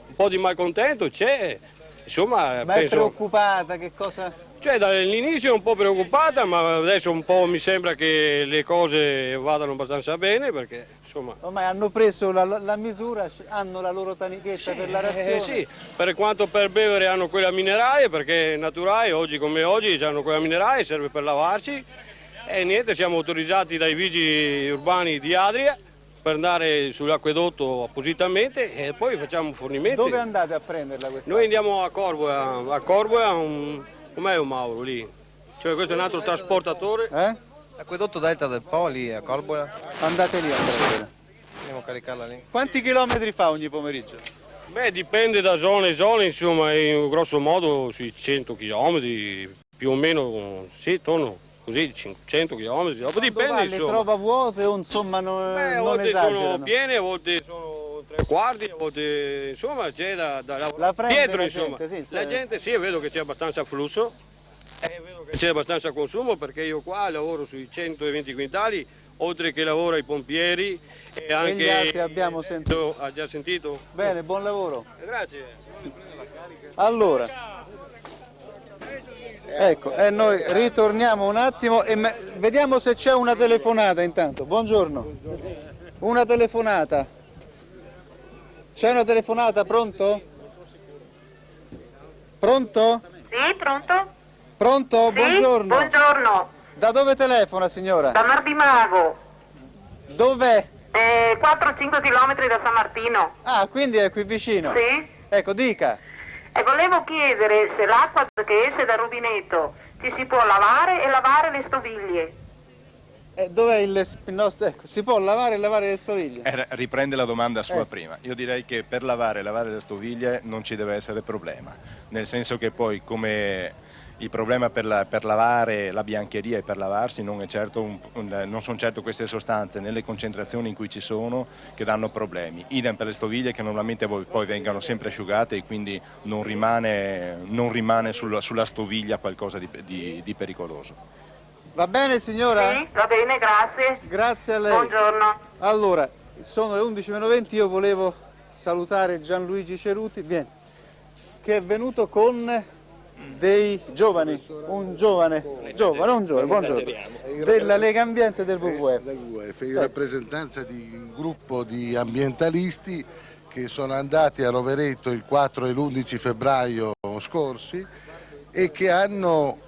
Un po' di malcontento c'è, insomma... Ma è preoccupata, che cosa... Cioè dall'inizio un po' preoccupata, ma adesso un po' mi sembra che le cose vadano abbastanza bene perché insomma... Ormai hanno preso la misura, hanno la loro tanichetta per la razione. Sì, per quanto per bevere hanno quella minerale perché è naturale, oggi come oggi hanno quella minerale, serve per lavarci e niente, siamo autorizzati dai vigili urbani di Adria per andare sull'acquedotto appositamente e poi facciamo fornimenti. Dove andate a prenderla questa? Noi andiamo a Corboa, com'è un Mauro lì? Cioè questo è un altro trasportatore. Acquedotto Delta del Po lì a Corboa. Andate lì a prendere. Andiamo a caricarla lì. Quanti chilometri fa ogni pomeriggio? Beh, dipende da zone e zone, insomma, in grosso modo sui 100 km, più o meno, sì, attorno così, 500 km, dopo dipende, le trova vuote o insomma non, a non volte esagerano? sono piene, a volte sono 3/4, a volte insomma c'è da la prende dietro, la insomma. gente, sì, La gente sì, vedo che c'è abbastanza flusso, vedo che c'è abbastanza consumo perché io qua lavoro sui 120 quintali, oltre che lavoro ai pompieri e anche... gli altri abbiamo sentito. Ha già sentito? Bene, buon lavoro. Grazie. Allora, ecco, e noi ritorniamo un attimo e vediamo se c'è una telefonata intanto. Buongiorno. Una telefonata. C'è una telefonata, pronto? Pronto? Sì, pronto? Pronto? Sì, Buongiorno. buongiorno. Da dove telefona, signora? Da Mar di Mago. Dov'è? 4-5 km da San Martino. Ah, quindi è qui vicino. Sì. Ecco, dica. E volevo chiedere se l'acqua che esce dal rubinetto ci si può lavare e lavare le stoviglie. Dov'è il nostro... Ecco, si può lavare e lavare le stoviglie? Riprende la domanda sua prima. Io direi che per lavare le stoviglie non ci deve essere problema, nel senso che poi come il problema per lavare la biancheria e per lavarsi non sono certo queste sostanze nelle concentrazioni in cui ci sono che danno problemi. Idem per le stoviglie che normalmente poi vengano sempre asciugate e quindi non rimane sulla stoviglia qualcosa di pericoloso. Va bene signora? Sì, va bene, grazie. Grazie a lei. Buongiorno. Allora, sono le 11:20, io volevo salutare Gianluigi Ceruti, che è venuto con dei giovani, un giovane, buongiorno, della Lega Ambiente del WWF. In rappresentanza di un gruppo di ambientalisti che sono andati a Rovereto il 4 e l'11 febbraio scorsi e che hanno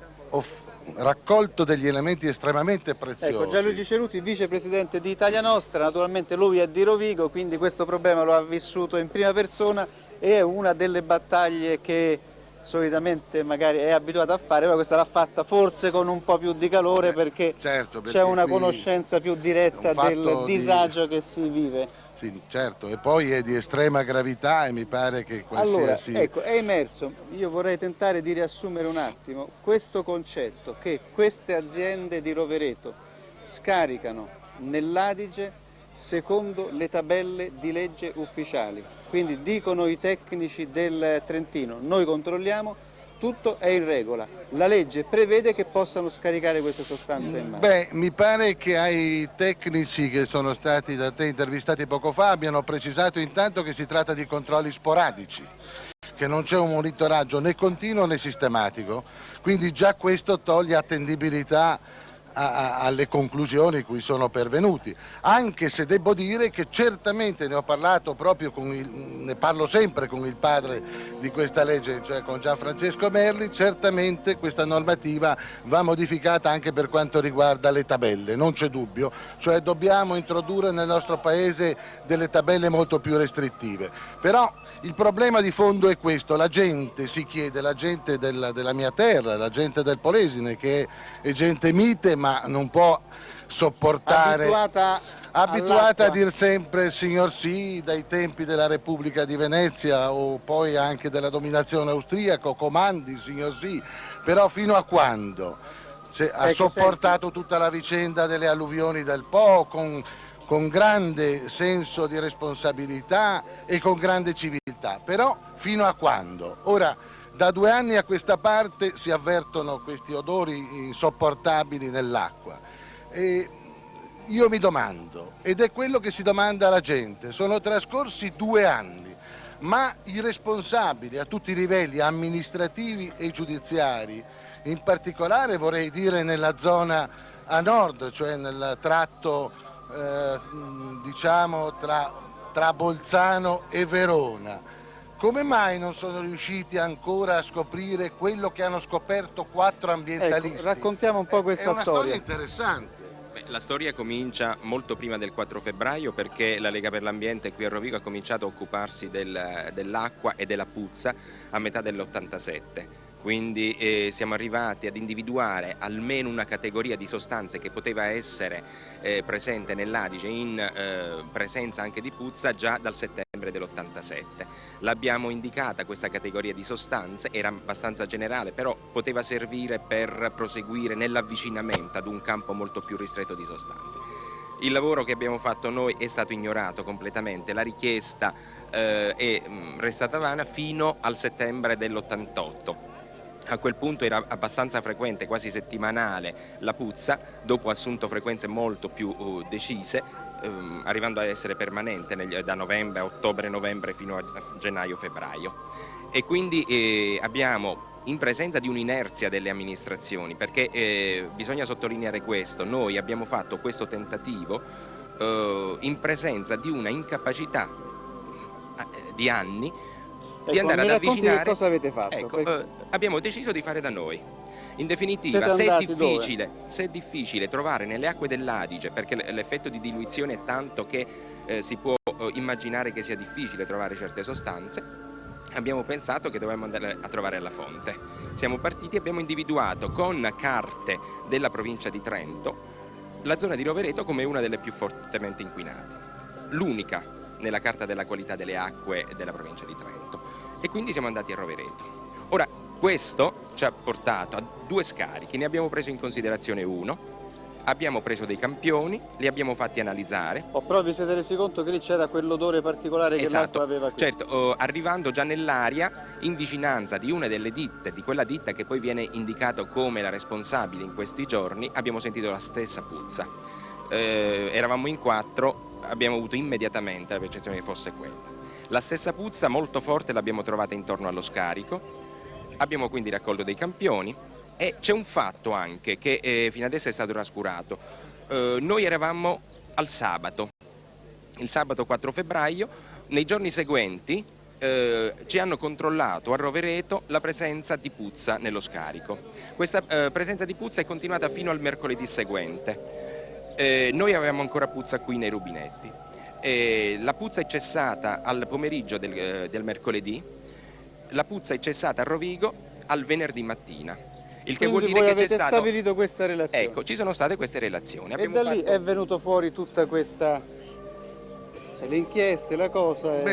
raccolto degli elementi estremamente preziosi. Ecco, Gianluigi Ceruti, vicepresidente di Italia Nostra, naturalmente lui è di Rovigo, quindi questo problema lo ha vissuto in prima persona e è una delle battaglie che solitamente magari è abituato a fare, ma questa l'ha fatta forse con un po' più di calore perché c'è una conoscenza più diretta del disagio che si vive. Sì, certo, e poi è di estrema gravità e mi pare che qualsiasi... Allora, ecco, è emerso, io vorrei tentare di riassumere un attimo questo concetto che queste aziende di Rovereto scaricano nell'Adige secondo le tabelle di legge ufficiali. Quindi dicono i tecnici del Trentino, noi controlliamo, tutto è in regola. La legge prevede che possano scaricare queste sostanze in mare. Beh, mi pare che ai tecnici che sono stati da te intervistati poco fa abbiano precisato intanto che si tratta di controlli sporadici, che non c'è un monitoraggio né continuo né sistematico, quindi già questo toglie attendibilità alle conclusioni cui sono pervenuti, anche se devo dire che certamente ne ho parlato proprio ne parlo sempre con il padre di questa legge, cioè con Gianfrancesco Merli, certamente questa normativa va modificata anche per quanto riguarda le tabelle, non c'è dubbio, cioè dobbiamo introdurre nel nostro paese delle tabelle molto più restrittive, però il problema di fondo è questo, la gente si chiede, la gente della mia terra, la gente del Polesine che è gente mite ma non può sopportare, abituata a dir sempre signor sì dai tempi della Repubblica di Venezia o poi anche della dominazione austriaca, comandi signor sì, però fino a quando ha sopportato tutta la vicenda delle alluvioni del Po con grande senso di responsabilità e con grande civiltà, però fino a quando? Ora, da 2 anni a questa parte si avvertono questi odori insopportabili nell'acqua e io mi domando, ed è quello che si domanda la gente, sono trascorsi 2 anni, ma i responsabili a tutti i livelli amministrativi e giudiziari, in particolare vorrei dire nella zona a nord, cioè nel tratto diciamo tra Bolzano e Verona, come mai non sono riusciti ancora a scoprire quello che hanno scoperto 4 ambientalisti? Ecco, raccontiamo un po' questa storia. È una storia interessante. La storia comincia molto prima del 4 febbraio perché la Lega per l'Ambiente qui a Rovigo ha cominciato a occuparsi dell'acqua e della puzza a metà dell'87. Quindi siamo arrivati ad individuare almeno una categoria di sostanze che poteva essere presente nell'Adige in presenza anche di puzza già dal settembre dell'87. L'abbiamo indicata questa categoria di sostanze, era abbastanza generale, però poteva servire per proseguire nell'avvicinamento ad un campo molto più ristretto di sostanze. Il lavoro che abbiamo fatto noi è stato ignorato completamente, la richiesta è restata vana fino al settembre dell'88. A quel punto era abbastanza frequente, quasi settimanale, la puzza, dopo ha assunto frequenze molto più decise, arrivando ad essere permanente da novembre, ottobre-novembre fino a gennaio-febbraio. E quindi abbiamo in presenza di un'inerzia delle amministrazioni, perché bisogna sottolineare questo, noi abbiamo fatto questo tentativo in presenza di una incapacità di anni Ecco, andare ad mi racconti avvicinare. che cosa avete fatto? Ecco, abbiamo deciso di fare da noi. In definitiva, Siete se è, andati se è difficile trovare nelle acque dell'Adige, perché l'effetto di diluizione è tanto che si può immaginare che sia difficile trovare certe sostanze, abbiamo pensato che dovevamo andare a trovare alla fonte. Siamo partiti e abbiamo individuato con carte della provincia di Trento la zona di Rovereto come una delle più fortemente inquinate, l'unica nella carta della qualità delle acque della provincia di Trento, e quindi siamo andati a Rovereto. Ora, questo ci ha portato a 2 scarichi, ne abbiamo preso in considerazione uno, abbiamo preso dei campioni, li abbiamo fatti analizzare. Però vi siete resi conto che lì c'era quell'odore particolare che l'acqua aveva qui? Certo, arrivando già nell'area, in vicinanza di una delle ditte, di quella ditta che poi viene indicato come la responsabile in questi giorni, abbiamo sentito la stessa puzza. Eravamo in 4, abbiamo avuto immediatamente la percezione che fosse quella. La stessa puzza molto forte l'abbiamo trovata intorno allo scarico, abbiamo quindi raccolto dei campioni e c'è un fatto anche che fino adesso è stato trascurato. Noi eravamo al sabato, il sabato 4 febbraio, nei giorni seguenti ci hanno controllato a Rovereto la presenza di puzza nello scarico. Questa presenza di puzza è continuata fino al mercoledì seguente. Noi avevamo ancora puzza qui nei rubinetti. La puzza è cessata al pomeriggio del mercoledì, la puzza è cessata a Rovigo al venerdì mattina. Il che vuol dire voi che avete c'è stato... stabilito questa relazione? Ecco, ci sono state queste relazioni. E da lì è venuto fuori tutta questa... le inchieste, la cosa...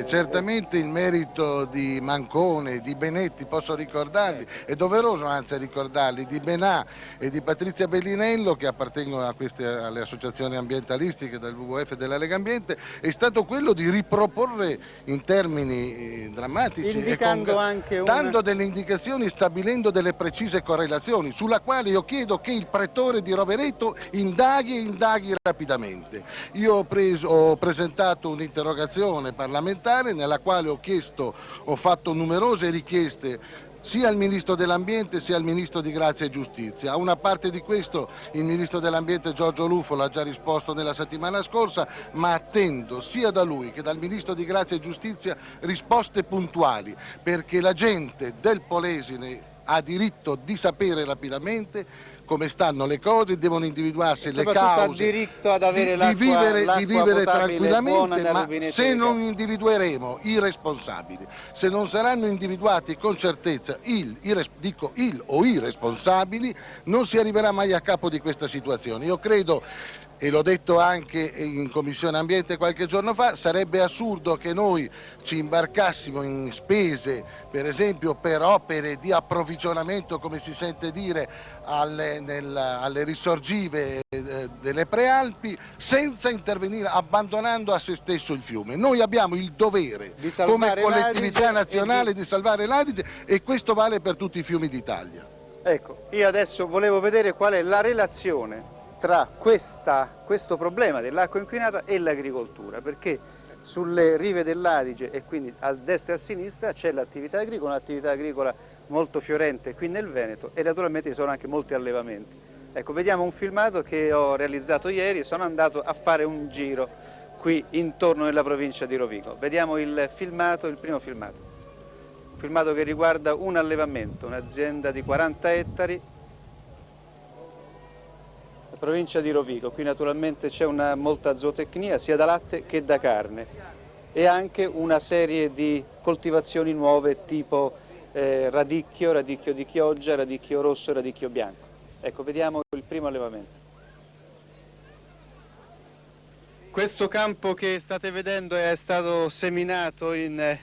Certamente il merito di Mancone, di Benetti, posso ricordarli, è doveroso anzi ricordarli, di Benà e di Patrizia Bellinello, che appartengono alle associazioni ambientalistiche del WWF e della Lega Ambiente, è stato quello di riproporre in termini drammatici indicando anche dando delle indicazioni, stabilendo delle precise correlazioni, sulla quale io chiedo che il pretore di Rovereto indaghi rapidamente. Io ho presentato un'interrogazione parlamentare nella quale ho fatto numerose richieste sia al Ministro dell'Ambiente sia al Ministro di Grazia e Giustizia. A una parte di questo il Ministro dell'Ambiente Giorgio Lufolo ha già risposto nella settimana scorsa, ma attendo sia da lui che dal Ministro di Grazia e Giustizia risposte puntuali, perché la gente del Polesine ha diritto di sapere rapidamente come stanno le cose, devono individuarsi le cause, ha diritto ad avere di vivere potabile tranquillamente, buona ma se non individueremo i responsabili, se non saranno individuati con certezza il o i responsabili, non si arriverà mai a capo di questa situazione. Io credo, e l'ho detto anche in Commissione Ambiente qualche giorno fa, sarebbe assurdo che noi ci imbarcassimo in spese, per esempio per opere di approvvigionamento, come si sente dire, alle risorgive delle prealpi, senza intervenire, abbandonando a se stesso il fiume. Noi abbiamo il dovere, come collettività nazionale, di salvare l'Adige, e questo vale per tutti i fiumi d'Italia. Ecco, io adesso volevo vedere qual è la relazione tra questo problema dell'acqua inquinata e l'agricoltura, perché sulle rive dell'Adige e quindi a destra e a sinistra c'è l'attività agricola, un'attività agricola molto fiorente qui nel Veneto, e naturalmente ci sono anche molti allevamenti. Ecco, vediamo un filmato che ho realizzato ieri, sono andato a fare un giro qui intorno nella provincia di Rovigo. Vediamo il filmato, il primo filmato. Un filmato che riguarda un allevamento, un'azienda di 40 ettari, provincia di Rovigo. Qui naturalmente c'è molta zootecnia sia da latte che da carne, e anche una serie di coltivazioni nuove tipo radicchio di Chioggia, radicchio rosso e radicchio bianco. Ecco, vediamo il primo allevamento. Questo campo che state vedendo è stato seminato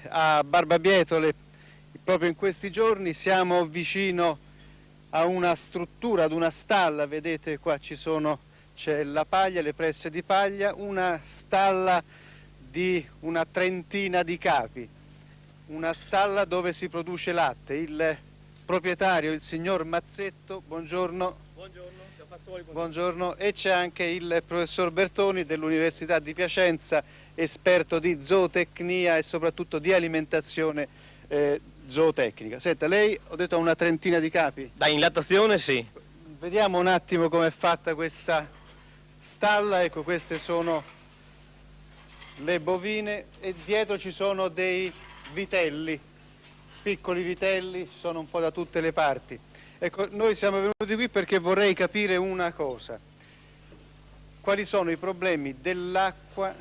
a Barbabietole proprio in questi giorni. Siamo vicino a una struttura, ad una stalla, vedete qua c'è la paglia, le presse di paglia, una stalla di una trentina di capi, una stalla dove si produce latte. Il proprietario, il signor Mazzetto, buongiorno. Buongiorno. E c'è anche il professor Bertoni dell'Università di Piacenza, esperto di zootecnia e soprattutto di alimentazione zootecnica. Senta, lei, ho detto, ha una trentina di capi? Da illattazione sì. Vediamo un attimo com'è fatta questa stalla. Ecco, queste sono le bovine e dietro ci sono dei vitelli, piccoli vitelli, sono un po' da tutte le parti. Ecco, noi siamo venuti qui perché vorrei capire una cosa. Quali sono i problemi dell'acqua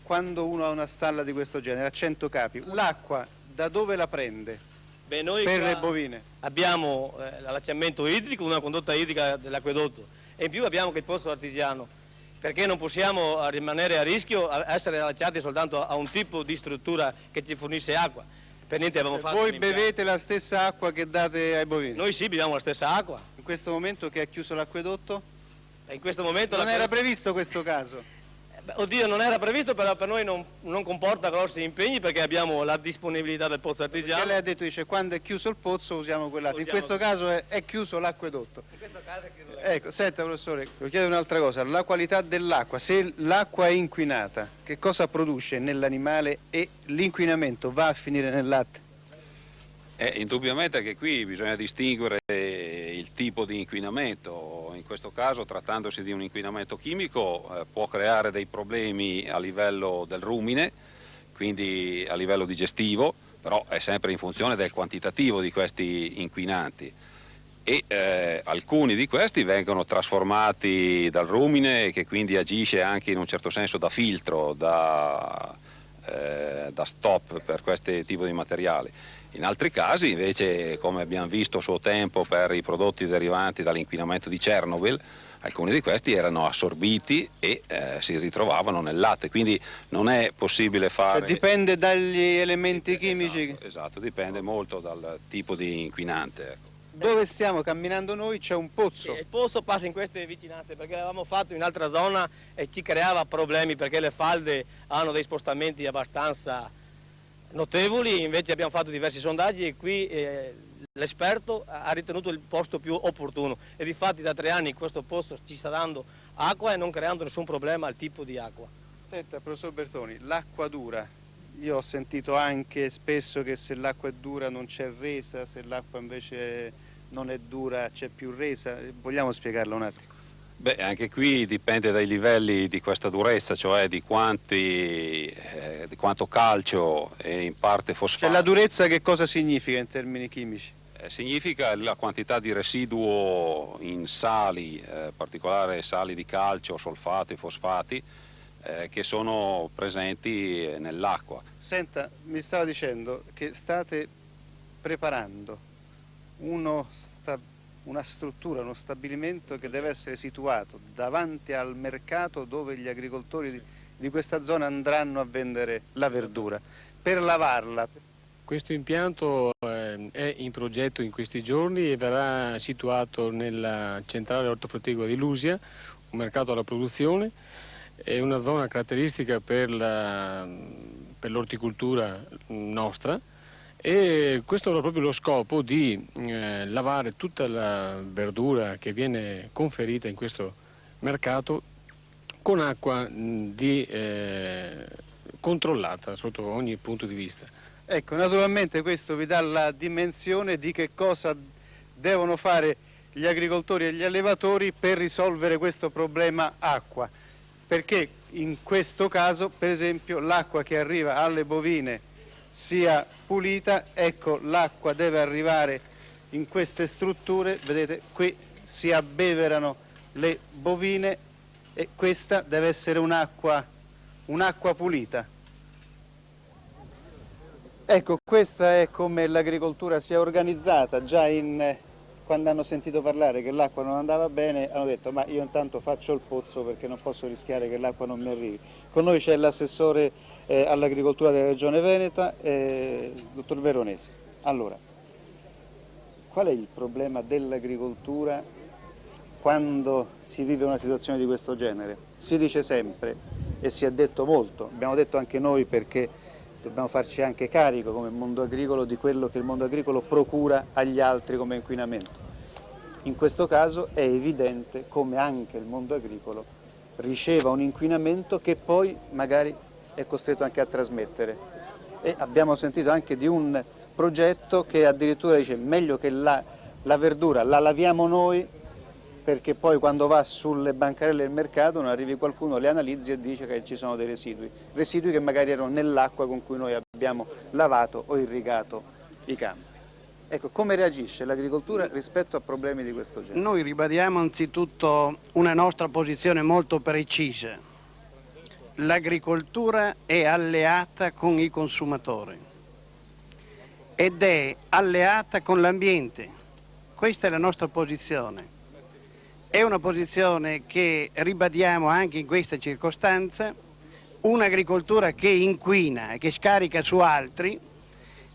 quando uno ha una stalla di questo genere, a 100 capi? L'acqua da dove la prende? Beh, noi per le bovine? Abbiamo l'allacciamento idrico, una condotta idrica dell'acquedotto, e in più abbiamo anche il pozzo artigiano, perché non possiamo rimanere a rischio a essere allacciati soltanto a un tipo di struttura che ci fornisce acqua. Per niente abbiamo fatto. Voi bevete la stessa acqua che date ai bovini? Noi sì, beviamo la stessa acqua. In questo momento che è chiuso l'acquedotto? In questo momento non era previsto questo caso? Oddio, non era previsto, però per noi non comporta grossi impegni perché abbiamo la disponibilità del pozzo artigiano. Perché lei ha detto, dice, quando è chiuso il pozzo usiamo quell'acqua. In questo caso è chiuso l'acquedotto. In questo caso è chiuso l'acquedotto. Ecco, senta professore, vi chiedo un'altra cosa, la qualità dell'acqua, se l'acqua è inquinata, che cosa produce nell'animale e l'inquinamento va a finire nel latte? Indubbiamente che qui bisogna distinguere il tipo di inquinamento. In questo caso, trattandosi di un inquinamento chimico, può creare dei problemi a livello del rumine, quindi a livello digestivo, però è sempre in funzione del quantitativo di questi inquinanti. E alcuni di questi vengono trasformati dal rumine, che quindi agisce anche in un certo senso da filtro, da stop per questo tipo di materiali. In altri casi invece, come abbiamo visto a suo tempo per i prodotti derivanti dall'inquinamento di Chernobyl, alcuni di questi erano assorbiti e si ritrovavano nel latte, quindi non è possibile fare... Cioè dipende dagli elementi chimici? Esatto, dipende molto dal tipo di inquinante. Ecco. Dove stiamo camminando noi c'è un pozzo. Il pozzo passa in queste vicinanze perché l'avevamo fatto in altra zona e ci creava problemi perché le falde hanno dei spostamenti abbastanza notevoli, invece abbiamo fatto diversi sondaggi e qui l'esperto ha ritenuto il posto più opportuno e difatti da 3 anni questo posto ci sta dando acqua e non creando nessun problema al tipo di acqua. Senta, professor Bertoni, l'acqua dura, io ho sentito anche spesso che se l'acqua è dura non c'è resa, se l'acqua invece non è dura c'è più resa, vogliamo spiegarla un attimo? Beh, anche qui dipende dai livelli di questa durezza, cioè di quanto calcio e in parte fosfato. Cioè la durezza che cosa significa in termini chimici? Significa la quantità di residuo in sali, in particolare sali di calcio, solfati, fosfati, che sono presenti nell'acqua. Senta, mi stava dicendo che state preparando una struttura, uno stabilimento che deve essere situato davanti al mercato dove gli agricoltori di questa zona andranno a vendere la verdura. Per lavarla. Questo impianto è in progetto in questi giorni e verrà situato nella centrale ortofrutticola di Lusia, un mercato alla produzione, è una zona caratteristica per l'orticoltura nostra. E questo avrà proprio lo scopo di lavare tutta la verdura che viene conferita in questo mercato con acqua controllata sotto ogni punto di vista. Ecco, naturalmente questo vi dà la dimensione di che cosa devono fare gli agricoltori e gli allevatori per risolvere questo problema acqua, perché in questo caso, per esempio, l'acqua che arriva alle bovine sia pulita, ecco, l'acqua deve arrivare in queste strutture, vedete qui si abbeverano le bovine e questa deve essere un'acqua pulita. Ecco, questa è come l'agricoltura si è organizzata. Già quando hanno sentito parlare che l'acqua non andava bene hanno detto ma io intanto faccio il pozzo perché non posso rischiare che l'acqua non mi arrivi. Con noi c'è l'assessore all'agricoltura della Regione Veneta, dottor Veronesi. Allora, qual è il problema dell'agricoltura quando si vive una situazione di questo genere? Si dice sempre e si è detto molto, abbiamo detto anche noi perché dobbiamo farci anche carico come mondo agricolo di quello che il mondo agricolo procura agli altri come inquinamento. In questo caso è evidente come anche il mondo agricolo riceva un inquinamento che poi magari è costretto anche a trasmettere. E abbiamo sentito anche di un progetto che addirittura dice meglio che la verdura la laviamo noi perché poi quando va sulle bancarelle del mercato non arrivi qualcuno, le analizzi e dice che ci sono dei residui che magari erano nell'acqua con cui noi abbiamo abbiamo lavato o irrigato i campi. Ecco, come reagisce l'agricoltura rispetto a problemi di questo genere? Noi ribadiamo anzitutto una nostra posizione molto precisa. L'agricoltura è alleata con i consumatori ed è alleata con l'ambiente. Questa è la nostra posizione. È una posizione che ribadiamo anche in questa circostanza. Un'agricoltura che inquina e che scarica su altri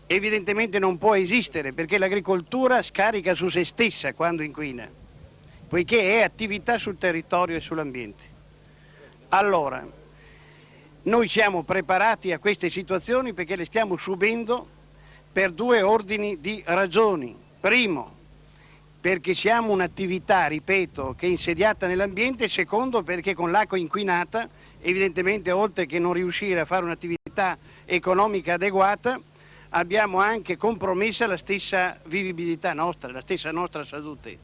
evidentemente non può esistere, perché l'agricoltura scarica su se stessa quando inquina, poiché è attività sul territorio e sull'ambiente. Allora, noi siamo preparati a queste situazioni perché le stiamo subendo per due ordini di ragioni. Primo, perché siamo un'attività, ripeto, che è insediata nell'ambiente. Secondo, perché con l'acqua inquinata, evidentemente, oltre che non riuscire a fare un'attività economica adeguata, abbiamo anche compromessa la stessa vivibilità nostra, la stessa nostra salute.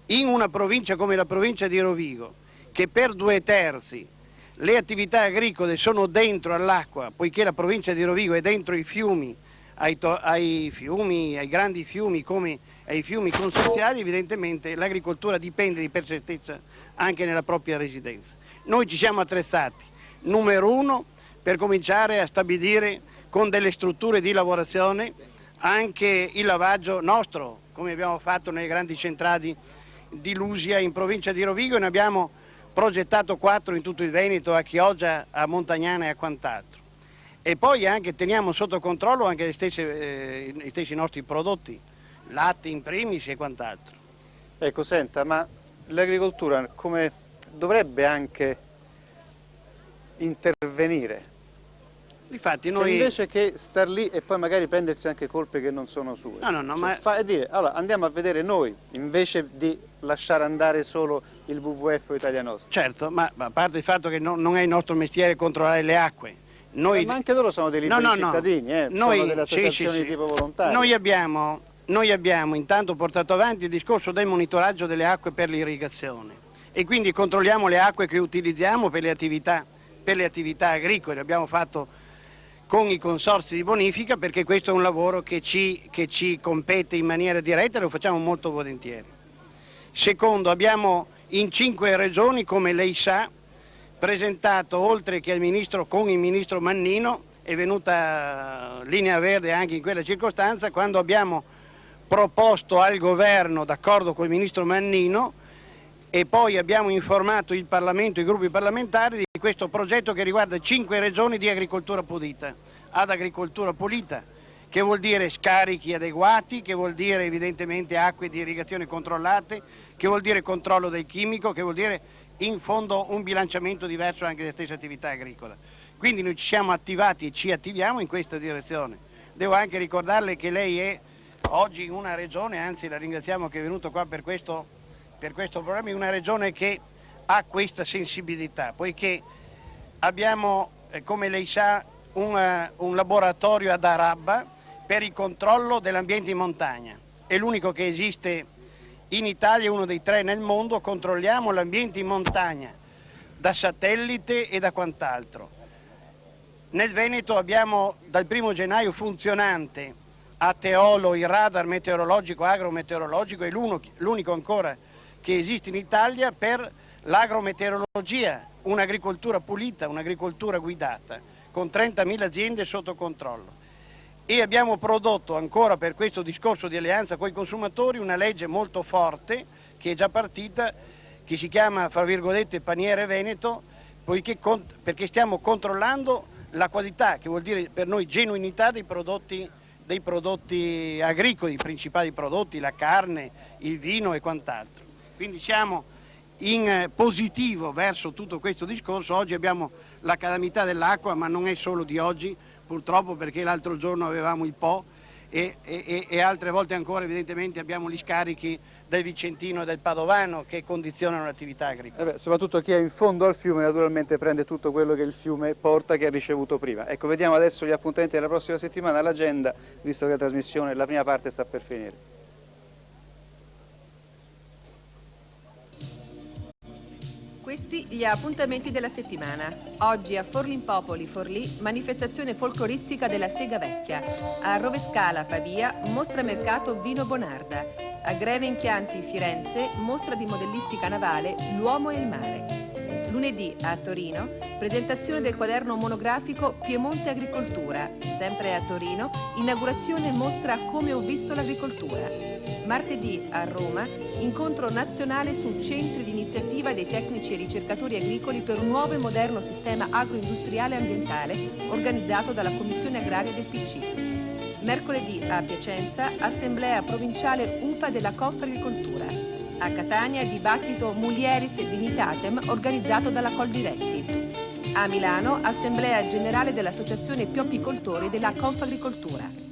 In una provincia come la provincia di Rovigo, che per 2/3 le attività agricole sono dentro all'acqua, poiché la provincia di Rovigo è dentro i fiumi, ai grandi fiumi come ai fiumi consorziali, evidentemente l'agricoltura dipende di per sé stessa anche nella propria residenza. Noi ci siamo attrezzati, numero uno, per cominciare a stabilire con delle strutture di lavorazione anche il lavaggio nostro, come abbiamo fatto nelle grandi centrali di Lusia in provincia di Rovigo, e ne abbiamo progettato 4 in tutto il Veneto, a Chioggia, a Montagnana e a quant'altro. E poi anche teniamo sotto controllo anche gli stessi nostri prodotti, latte in primis e quant'altro. Ecco, senta, ma l'agricoltura come dovrebbe anche intervenire? Infatti noi... invece che star lì e poi magari prendersi anche colpe che non sono sue. No, ma... dire, allora andiamo a vedere noi, invece di lasciare andare solo il WWF o Italia Nostra. Certo, ma a parte il fatto che non è il nostro mestiere controllare le acque. Noi... Ma anche loro sono dei liberi cittadini, sono delle associazioni di tipo volontario. Noi abbiamo intanto portato avanti il discorso del monitoraggio delle acque per l'irrigazione e quindi controlliamo le acque che utilizziamo per le attività agricole. L'abbiamo fatto con i consorzi di bonifica, perché questo è un lavoro che ci compete in maniera diretta e lo facciamo molto volentieri. Secondo, abbiamo in 5 regioni, come lei sa, presentato, oltre che al Ministro, con il Ministro Mannino, è venuta linea verde anche in quella circostanza, quando abbiamo proposto al Governo, d'accordo con il Ministro Mannino, e poi abbiamo informato il Parlamento, i gruppi parlamentari, di questo progetto che riguarda 5 regioni di agricoltura pulita, ad agricoltura pulita, che vuol dire scarichi adeguati, che vuol dire evidentemente acque di irrigazione controllate, che vuol dire controllo del chimico, che vuol dire in fondo un bilanciamento diverso anche delle stesse attività agricole. Quindi noi ci siamo attivati e ci attiviamo in questa direzione. Devo anche ricordarle che lei è oggi in una regione, anzi la ringraziamo che è venuto qua per questo programma, in una regione che ha questa sensibilità, poiché abbiamo, come lei sa, un laboratorio ad Arabba per il controllo dell'ambiente in montagna. È l'unico che esiste in Italia, uno dei 3 nel mondo. Controlliamo l'ambiente in montagna da satellite e da quant'altro. Nel Veneto abbiamo dal 1° gennaio funzionante a Teolo il radar meteorologico, agrometeorologico, è l'unico ancora che esiste in Italia per l'agrometeorologia, un'agricoltura pulita, un'agricoltura guidata, con 30.000 aziende sotto controllo. E abbiamo prodotto ancora, per questo discorso di alleanza con i consumatori, una legge molto forte che è già partita, che si chiama, fra virgolette, Paniere Veneto, perché stiamo controllando la qualità, che vuol dire per noi genuinità dei prodotti agricoli, i principali prodotti, la carne, il vino e quant'altro. Quindi siamo in positivo verso tutto questo discorso. Oggi abbiamo la calamità dell'acqua, ma non è solo di oggi, purtroppo, perché l'altro giorno avevamo il Po e altre volte ancora evidentemente abbiamo gli scarichi del Vicentino e del Padovano che condizionano l'attività agricola. Soprattutto chi è in fondo al fiume naturalmente prende tutto quello che il fiume porta, che ha ricevuto prima. Ecco, vediamo adesso gli appuntamenti della prossima settimana, l'agenda, visto che la trasmissione, la prima parte sta per finire. Questa tutti gli appuntamenti della settimana. Oggi a Forlimpopoli, Forlì, manifestazione folcloristica della Sega Vecchia. A Rovescala, Pavia, mostra mercato Vino Bonarda. A Greve in Chianti, Firenze, mostra di modellistica navale L'uomo e il mare. Lunedì a Torino, presentazione del quaderno monografico Piemonte Agricoltura. Sempre a Torino, inaugurazione mostra Come ho visto l'agricoltura. Martedì a Roma, incontro nazionale su centri di iniziativa dei tecnici e ricercatori agricoli per un nuovo e moderno sistema agroindustriale e ambientale organizzato dalla Commissione Agraria del PC. Mercoledì a Piacenza, assemblea provinciale UPA della Confagricoltura. A Catania, dibattito Mulieris Dignitatem organizzato dalla Coldiretti. A Milano, assemblea generale dell'Associazione Piopicoltori della Confagricoltura.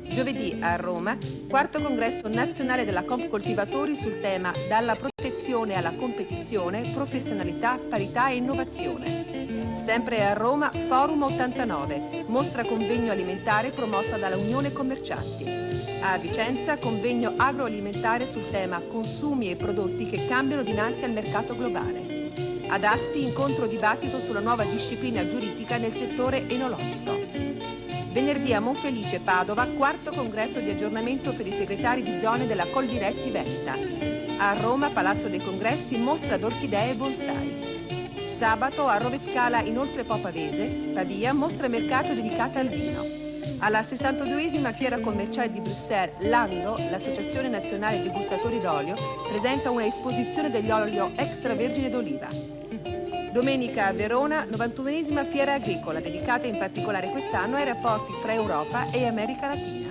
Giovedì a Roma, quarto congresso nazionale della Confcoltivatori sul tema Dalla protezione alla competizione, professionalità, parità e innovazione. Sempre a Roma, Forum 89, mostra convegno alimentare promossa dalla Unione Commercianti. A Vicenza, convegno agroalimentare sul tema consumi e prodotti che cambiano dinanzi al mercato globale. Ad Asti, incontro dibattito sulla nuova disciplina giuridica nel settore enologico. Venerdì a Monfelice, Padova, quarto congresso di aggiornamento per i segretari di zone della Coldiretti Veneta. A Roma, Palazzo dei Congressi, mostra d'orchidee e bonsai. Sabato a Rovescala, inoltre Po Pavese, Pavia, mostra mercato dedicata al vino. Alla 62esima fiera commerciale di Bruxelles, Lando, l'Associazione Nazionale Degustatori d'Olio, presenta una esposizione degli olio extravergine d'oliva. Domenica a Verona, 91esima fiera agricola, dedicata in particolare quest'anno ai rapporti fra Europa e America Latina.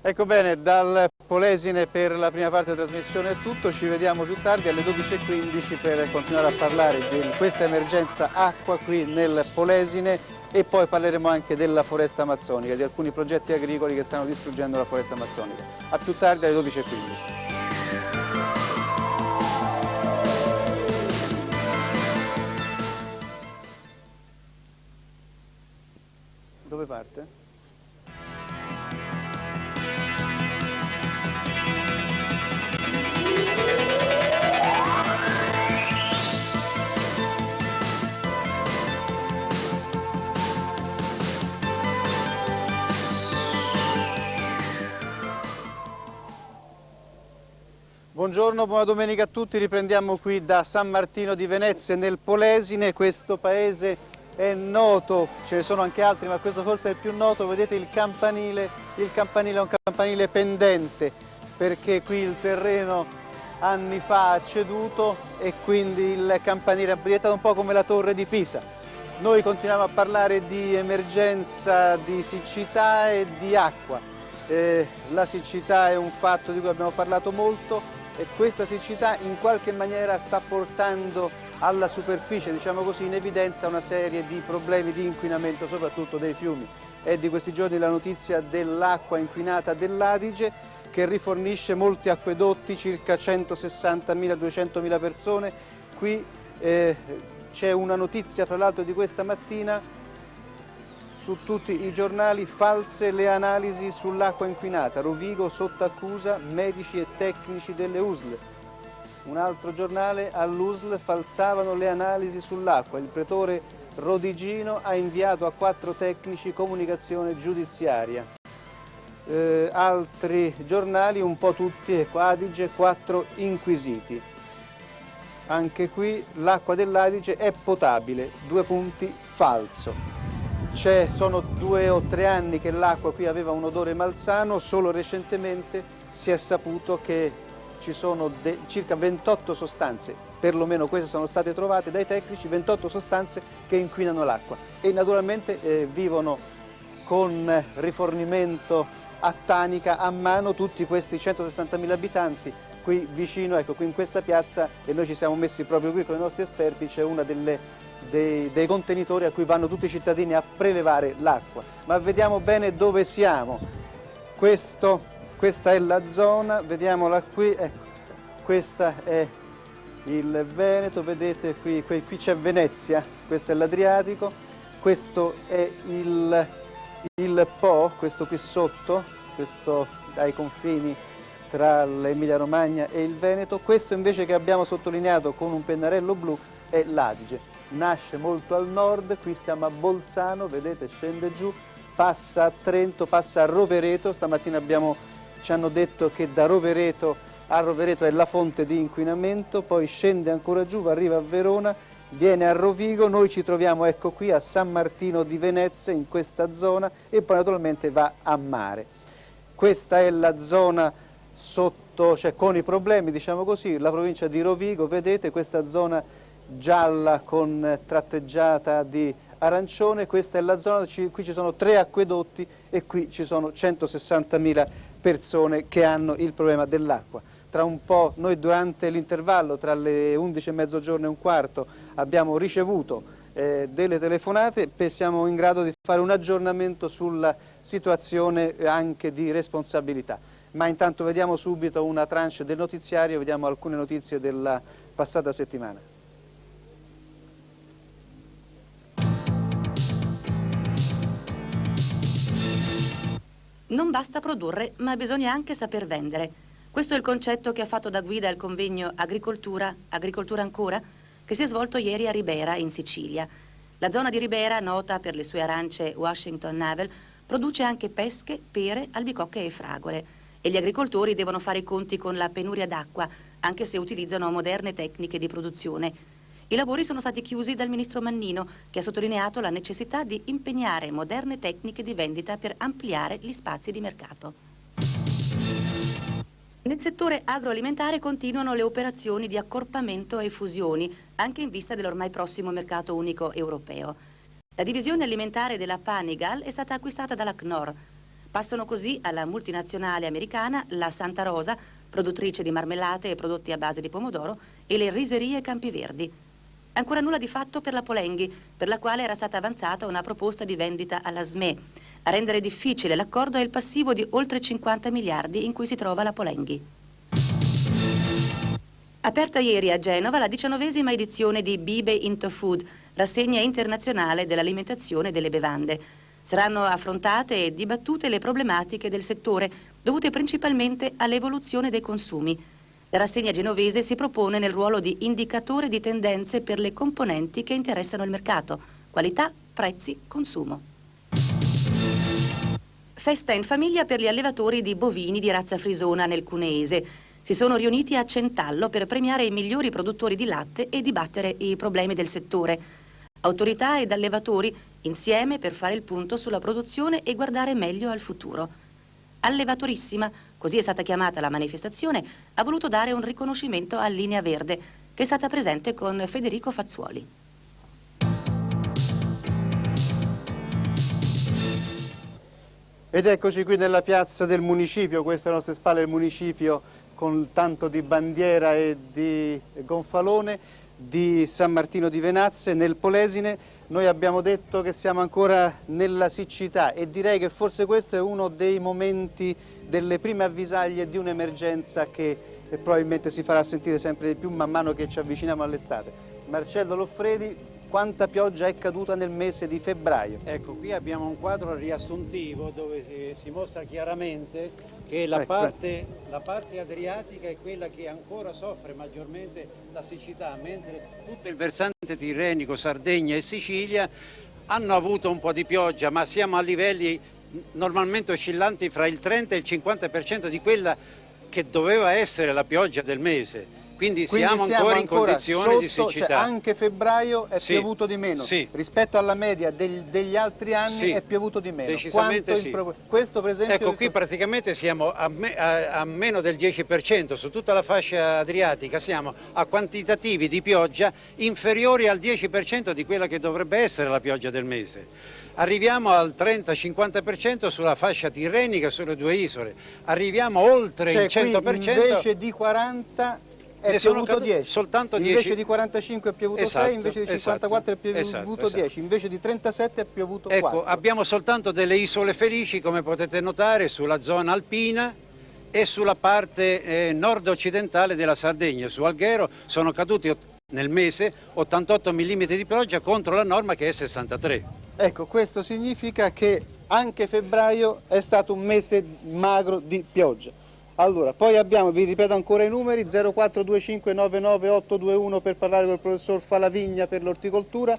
Ecco bene, dal Polesine per la prima parte della trasmissione è tutto, ci vediamo più tardi alle 12:15 per continuare a parlare di questa emergenza acqua qui nel Polesine e poi parleremo anche della foresta amazzonica, di alcuni progetti agricoli che stanno distruggendo la foresta amazzonica. A più tardi alle 12:15. Dove parte? Buongiorno, buona domenica a tutti, riprendiamo qui da San Martino di Venezia nel Polesine. Questo paese è noto, ce ne sono anche altri ma questo forse è il più noto, vedete il campanile è un campanile pendente perché qui il terreno anni fa ha ceduto e quindi il campanile è diventato un po' come la torre di Pisa. Noi continuiamo a parlare di emergenza, di siccità e di acqua. La siccità è un fatto di cui abbiamo parlato molto e questa siccità in qualche maniera sta portando alla superficie, diciamo così, in evidenza una serie di problemi di inquinamento, soprattutto dei fiumi. È di questi giorni la notizia dell'acqua inquinata dell'Adige che rifornisce molti acquedotti, circa 160.000-200.000 persone. Qui c'è una notizia, fra l'altro, di questa mattina su tutti i giornali: false le analisi sull'acqua inquinata, Rovigo sotto accusa medici e tecnici delle USL. Un altro giornale: all'USL falsavano le analisi sull'acqua, il pretore Rodigino ha inviato a 4 tecnici comunicazione giudiziaria. Altri giornali, un po' tutti, Adige, 4 inquisiti. Anche qui l'acqua dell'Adige è potabile, 2 punti, falso. Sono 2 o 3 anni che l'acqua qui aveva un odore malsano, solo recentemente si è saputo che ci sono circa 28 sostanze, perlomeno queste sono state trovate dai tecnici, 28 sostanze che inquinano l'acqua e naturalmente vivono con rifornimento a tanica a mano tutti questi 160.000 abitanti qui vicino, ecco, qui in questa piazza, e noi ci siamo messi proprio qui con i nostri esperti, c'è una dei contenitori a cui vanno tutti i cittadini a prelevare l'acqua. Ma vediamo bene dove siamo. Questa è la zona, vediamola qui, ecco, questa è il Veneto, vedete qui c'è Venezia, questo è l'Adriatico, questo è il Po, questo qui sotto, questo ai confini tra l'Emilia Romagna e il Veneto. Questo invece che abbiamo sottolineato con un pennarello blu è l'Adige. Nasce molto al nord, qui siamo a Bolzano, vedete, scende giù, passa a Trento, passa a Rovereto. Stamattina ci hanno detto che da Rovereto a Rovereto è la fonte di inquinamento, poi scende ancora giù, arriva a Verona, viene a Rovigo, noi ci troviamo ecco qui a San Martino di Venezia, in questa zona, e poi naturalmente va a mare. Questa è la zona sotto, cioè con i problemi, diciamo così, la provincia di Rovigo, vedete questa zona gialla con tratteggiata di arancione, questa è la zona, qui ci sono 3 acquedotti e qui ci sono 160.000 persone che hanno il problema dell'acqua. Tra un po', noi durante l'intervallo tra le 11 e mezzogiorno e un quarto abbiamo ricevuto delle telefonate e siamo in grado di fare un aggiornamento sulla situazione anche di responsabilità. Ma intanto vediamo subito una tranche del notiziario, vediamo alcune notizie della passata settimana. Non basta produrre, ma bisogna anche saper vendere. Questo è il concetto che ha fatto da guida il convegno Agricoltura ancora, che si è svolto ieri a Ribera, in Sicilia. La zona di Ribera, nota per le sue arance Washington Navel, produce anche pesche, pere, albicocche e fragole. E gli agricoltori devono fare i conti con la penuria d'acqua, anche se utilizzano moderne tecniche di produzione. I lavori sono stati chiusi dal ministro Mannino, che ha sottolineato la necessità di impegnare moderne tecniche di vendita per ampliare gli spazi di mercato. Nel settore agroalimentare continuano le operazioni di accorpamento e fusioni, anche in vista dell'ormai prossimo mercato unico europeo. La divisione alimentare della Panigal è stata acquistata dalla Knorr. Passano così alla multinazionale americana la Santa Rosa, produttrice di marmellate e prodotti a base di pomodoro, e le riserie Campiverdi. Ancora nulla di fatto per la Polenghi, per la quale era stata avanzata una proposta di vendita alla SME. A rendere difficile l'accordo è il passivo di oltre 50 miliardi in cui si trova la Polenghi. Aperta ieri a Genova la 19ª edizione di Bibe into Food, rassegna internazionale dell'alimentazione e delle bevande. Saranno affrontate e dibattute le problematiche del settore, dovute principalmente all'evoluzione dei consumi. La rassegna genovese si propone nel ruolo di indicatore di tendenze per le componenti che interessano il mercato: qualità, prezzi, consumo. Festa in famiglia per gli allevatori di bovini di razza frisona nel Cuneese. Si sono riuniti a Centallo per premiare i migliori produttori di latte e dibattere i problemi del settore. Autorità ed allevatori insieme per fare il punto sulla produzione e guardare meglio al futuro. Allevatorissima, così è stata chiamata la manifestazione, ha voluto dare un riconoscimento a Linea Verde, che è stata presente con Federico Fazzuoli. Ed eccoci qui nella piazza del municipio, queste alle nostre spalle il municipio con tanto di bandiera e di gonfalone di San Martino di Venezia, nel Polesine. Noi abbiamo detto che siamo ancora nella siccità e direi che forse questo è uno dei momenti delle prime avvisaglie di un'emergenza che probabilmente si farà sentire sempre di più man mano che ci avviciniamo all'estate. Marcello Loffredi, quanta pioggia è caduta nel mese di febbraio? Ecco, qui abbiamo un quadro riassuntivo dove si mostra chiaramente che la parte adriatica è quella che ancora soffre maggiormente la siccità, mentre tutto il versante tirrenico, Sardegna e Sicilia hanno avuto un po' di pioggia, ma siamo a livelli normalmente oscillanti fra il 30 e il 50% di quella che doveva essere la pioggia del mese. Quindi siamo ancora in condizioni sotto, di siccità. Cioè anche febbraio è piovuto di meno, rispetto alla media degli altri anni è piovuto di meno. Decisamente sì. Questo per esempio... Ecco, qui praticamente siamo a meno del 10%, su tutta la fascia adriatica siamo a quantitativi di pioggia inferiori al 10% di quella che dovrebbe essere la pioggia del mese. Arriviamo al 30-50% sulla fascia tirrenica, sulle due isole. Arriviamo oltre il 100%. Qui invece di 40... è piovuto 10, soltanto 10. Invece di 45 è piovuto 6, invece di 54 è piovuto 10, invece di 37 è piovuto 4. Ecco, abbiamo soltanto delle isole felici, come potete notare, sulla zona alpina e sulla parte nord-occidentale della Sardegna. Su Alghero sono caduti nel mese 88 mm di pioggia contro la norma che è 63. Ecco, questo significa che anche febbraio è stato un mese magro di pioggia. Allora, poi abbiamo, vi ripeto ancora i numeri, 0425998821 per parlare con il professor Falavigna per l'orticoltura,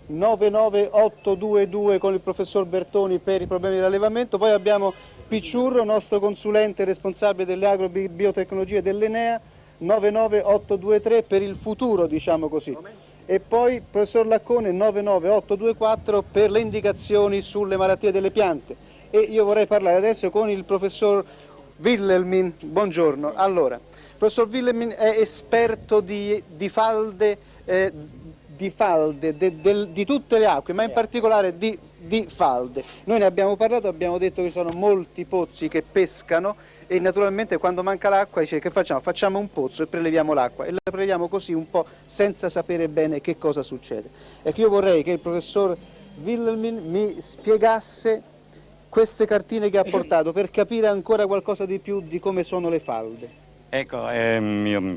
99822 con il professor Bertoni per i problemi dell'allevamento, poi abbiamo Picciurro, nostro consulente responsabile delle agrobiotecnologie dell'Enea, 99823 per il futuro, diciamo così. E poi professor Laccone 99824 per le indicazioni sulle malattie delle piante. E io vorrei parlare adesso con il professor Wilhelmin. Buongiorno. Allora, il professor Wilhelmin è esperto di falde, di tutte le acque, ma in particolare di falde. Noi ne abbiamo parlato, abbiamo detto che sono molti pozzi che pescano e naturalmente quando manca l'acqua dice che facciamo? Facciamo un pozzo e preleviamo l'acqua e la preleviamo così un po' senza sapere bene che cosa succede. Ecco, io vorrei che il professor Wilhelmin mi spiegasse queste cartine che ha portato per capire ancora qualcosa di più di come sono le falde. Ecco,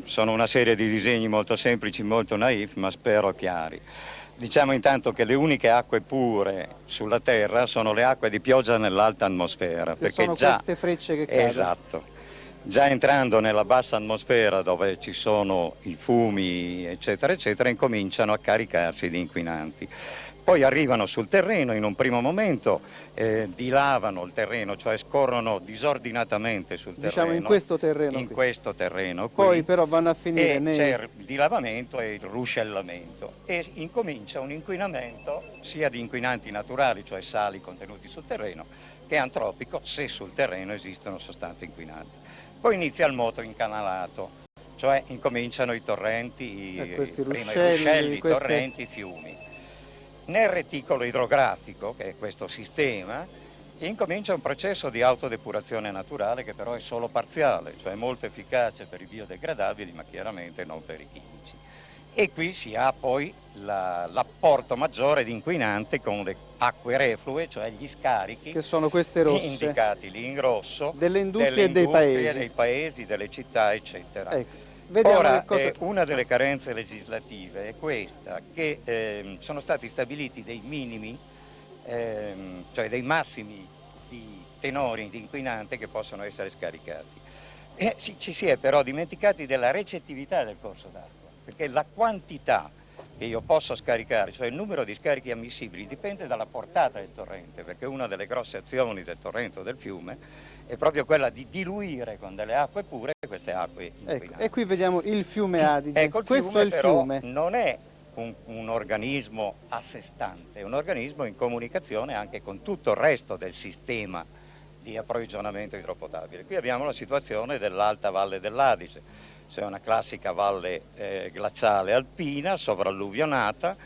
sono una serie di disegni molto semplici, molto naif, ma spero chiari. Diciamo intanto che le uniche acque pure sulla Terra sono le acque di pioggia nell'alta atmosfera. Perché sono queste frecce che cadono. Esatto. Già entrando nella bassa atmosfera dove ci sono i fumi, eccetera, eccetera, incominciano a caricarsi di inquinanti. Poi arrivano sul terreno, in un primo momento dilavano il terreno, cioè scorrono disordinatamente sul terreno. Diciamo in questo terreno. In questo terreno. Poi però vanno a finire c'è il dilavamento e il ruscellamento e incomincia un inquinamento sia di inquinanti naturali, cioè sali contenuti sul terreno, che antropico se sul terreno esistono sostanze inquinanti. Poi inizia il moto incanalato, cioè incominciano i torrenti, prima i ruscelli, i torrenti, i fiumi. Nel reticolo idrografico, che è questo sistema, incomincia un processo di autodepurazione naturale che però è solo parziale, cioè molto efficace per i biodegradabili ma chiaramente non per i chimici. E qui si ha poi l'apporto maggiore di inquinante con le acque reflue, cioè gli scarichi, che sono queste rosse, indicati lì in rosso, delle industrie e dei paesi, delle città, eccetera. Ecco. Ora, una delle carenze legislative è questa, che sono stati stabiliti dei minimi, cioè dei massimi di tenori di inquinante che possono essere scaricati. Ci si è però dimenticati della recettività del corso d'acqua, perché la quantità che io posso scaricare, cioè il numero di scarichi ammissibili, dipende dalla portata del torrente, perché una delle grosse azioni del torrente o del fiume è proprio quella di diluire con delle acque pure queste acque inquinate. Ecco, e qui vediamo il fiume Adige. Ecco, il questo fiume, è il però, fiume. Non è un organismo a sé stante, è un organismo in comunicazione anche con tutto il resto del sistema di approvvigionamento idropotabile. Qui abbiamo la situazione dell'alta valle dell'Adige, cioè una classica valle glaciale alpina, sovralluvionata,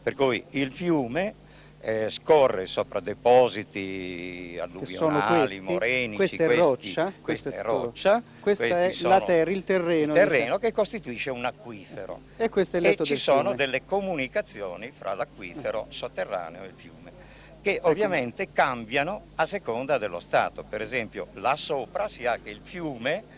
per cui il fiume scorre sopra depositi alluvionali, morenici, questa è roccia, questa è roccia, questa è la terra, il terreno diciamo, che costituisce un acquifero e questo è il letto ci del sono fiume. Delle comunicazioni fra l'acquifero sotterraneo e il fiume che ovviamente cambiano a seconda dello stato. Per esempio là sopra si ha che il fiume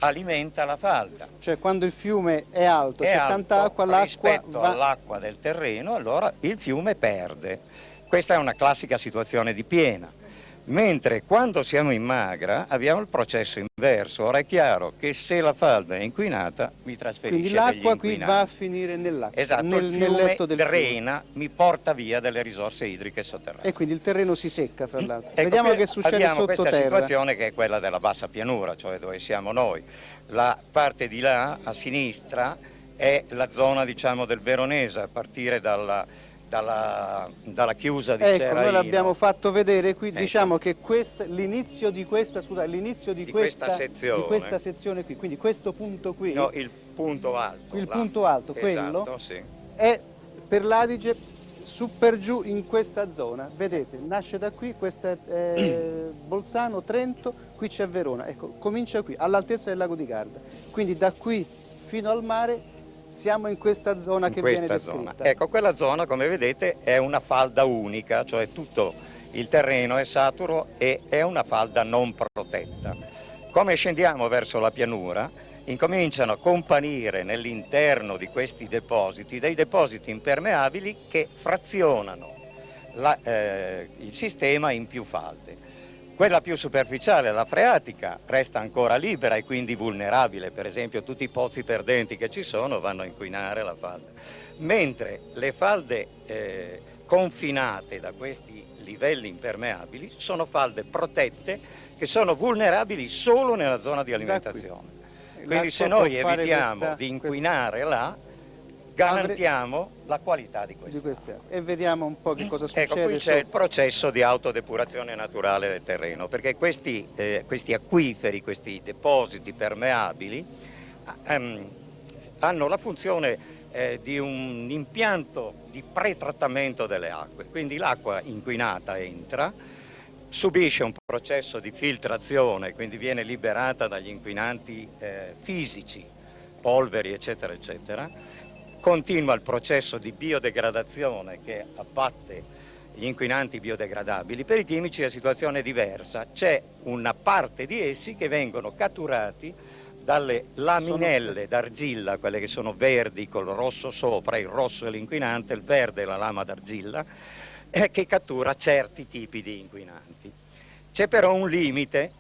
alimenta la falda. Cioè quando il fiume è alto, c'è tanta acqua, l'acqua rispetto all'acqua del terreno, allora il fiume perde. Questa è una classica situazione di piena. Mentre quando siamo in magra abbiamo il processo inverso. Ora è chiaro che se la falda è inquinata mi trasferisce degli inquinanti. Quindi l'acqua qui va a finire nell'acqua, esatto, nel letto del drena, mi porta via delle risorse idriche sotterranee. E quindi il terreno si secca, fra l'altro. Ecco, vediamo che succede sottoterra. Abbiamo questa situazione che è quella della bassa pianura, cioè dove siamo noi. La parte di là, a sinistra, è la zona, diciamo, del Veronese, a partire dalla chiusa di Ceraino. Ecco, noi l'abbiamo fatto vedere qui, diciamo che l'inizio di questa sezione qui, quindi questo punto qui. No, il punto alto. Il punto alto, quello, esatto, sì. è per l'Adige su per giù in questa zona. Vedete, nasce da qui, questa è Bolzano, Trento, qui c'è Verona. Ecco, comincia qui, all'altezza del lago di Garda. Quindi da qui fino al mare siamo in questa zona che viene descritta. Ecco, quella zona, come vedete, è una falda unica, cioè tutto il terreno è saturo e è una falda non protetta. Come scendiamo verso la pianura, incominciano a comparire nell'interno di questi depositi dei depositi impermeabili che frazionano il sistema in più falde. Quella più superficiale, la freatica, resta ancora libera e quindi vulnerabile. Per esempio tutti i pozzi perdenti che ci sono vanno a inquinare la falda. Mentre le falde confinate da questi livelli impermeabili sono falde protette che sono vulnerabili solo nella zona di alimentazione. Quindi se noi evitiamo di inquinare là, garantiamo la qualità di queste acque. E vediamo un po' che cosa succede. Ecco, qui c'è il processo di autodepurazione naturale del terreno, perché questi acquiferi, questi depositi permeabili hanno la funzione di un impianto di pretrattamento delle acque, quindi l'acqua inquinata entra, subisce un processo di filtrazione, quindi viene liberata dagli inquinanti fisici, polveri eccetera eccetera, continua il processo di biodegradazione che abbatte gli inquinanti biodegradabili. Per i chimici la situazione è diversa, c'è una parte di essi che vengono catturati dalle laminelle d'argilla, quelle che sono verdi col rosso sopra, il rosso è l'inquinante, il verde è la lama d'argilla, che cattura certi tipi di inquinanti. C'è però un limite.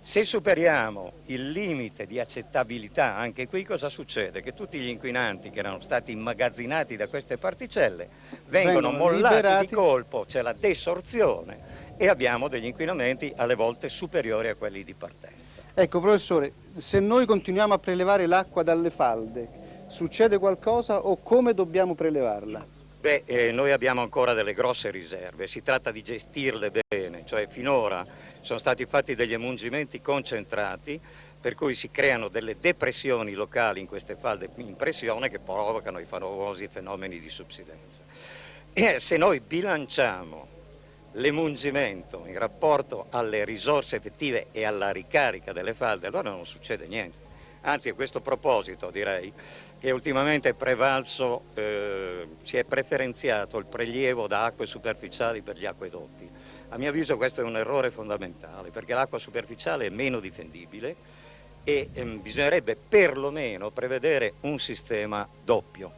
Se superiamo il limite di accettabilità, anche qui cosa succede? Che tutti gli inquinanti che erano stati immagazzinati da queste particelle vengono mollati liberati di colpo, c'è la desorzione e abbiamo degli inquinamenti alle volte superiori a quelli di partenza. Ecco professore, se noi continuiamo a prelevare l'acqua dalle falde, succede qualcosa o come dobbiamo prelevarla? Beh, noi abbiamo ancora delle grosse riserve, si tratta di gestirle bene, cioè finora sono stati fatti degli emungimenti concentrati per cui si creano delle depressioni locali in queste falde in pressione che provocano i famosi fenomeni di subsidenza. E se noi bilanciamo l'emungimento in rapporto alle risorse effettive e alla ricarica delle falde, allora non succede niente. Anzi, a questo proposito direi che ultimamente è prevalso, si è preferenziato il prelievo da acque superficiali per gli acquedotti. A mio avviso questo è un errore fondamentale, perché l'acqua superficiale è meno difendibile e bisognerebbe perlomeno prevedere un sistema doppio,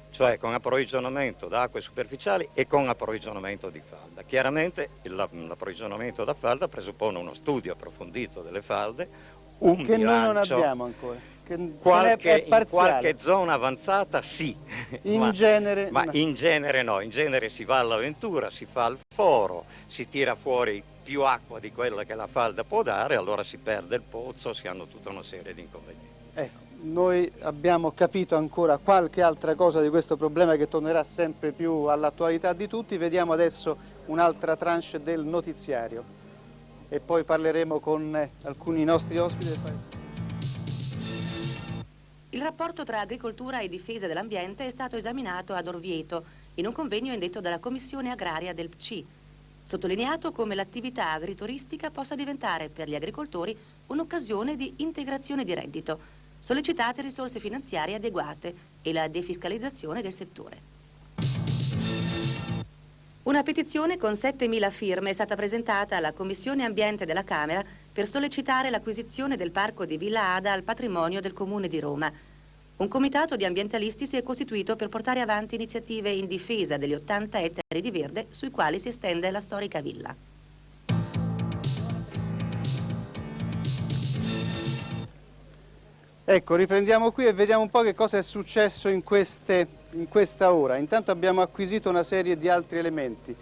cioè con approvvigionamento da acque superficiali e con approvvigionamento di falda. Chiaramente l'approvvigionamento da falda presuppone uno studio approfondito delle falde, un che bilancio, noi non abbiamo ancora, che in parziale. qualche zona avanzata sì, in genere ma in genere no, in genere si va all'avventura, si fa il foro, si tira fuori più acqua di quella che la falda può dare, allora si perde il pozzo, si hanno tutta una serie di inconvenienti. Ecco, noi abbiamo capito ancora qualche altra cosa di questo problema che tornerà sempre più all'attualità di tutti. Vediamo adesso un'altra tranche del notiziario e poi parleremo con alcuni nostri ospiti. Il rapporto tra agricoltura e difesa dell'ambiente è stato esaminato ad Orvieto in un convegno indetto dalla Commissione Agraria del PCI, sottolineato come l'attività agrituristica possa diventare per gli agricoltori un'occasione di integrazione di reddito, sollecitate risorse finanziarie adeguate e la defiscalizzazione del settore. Una petizione con 7.000 firme è stata presentata alla Commissione Ambiente della Camera per sollecitare l'acquisizione del parco di Villa Ada al patrimonio del Comune di Roma. Un comitato di ambientalisti si è costituito per portare avanti iniziative in difesa degli 80 ettari di verde sui quali si estende la storica villa. Ecco, riprendiamo qui e vediamo un po' che cosa è successo in questa ora. Intanto abbiamo acquisito una serie di altri elementi.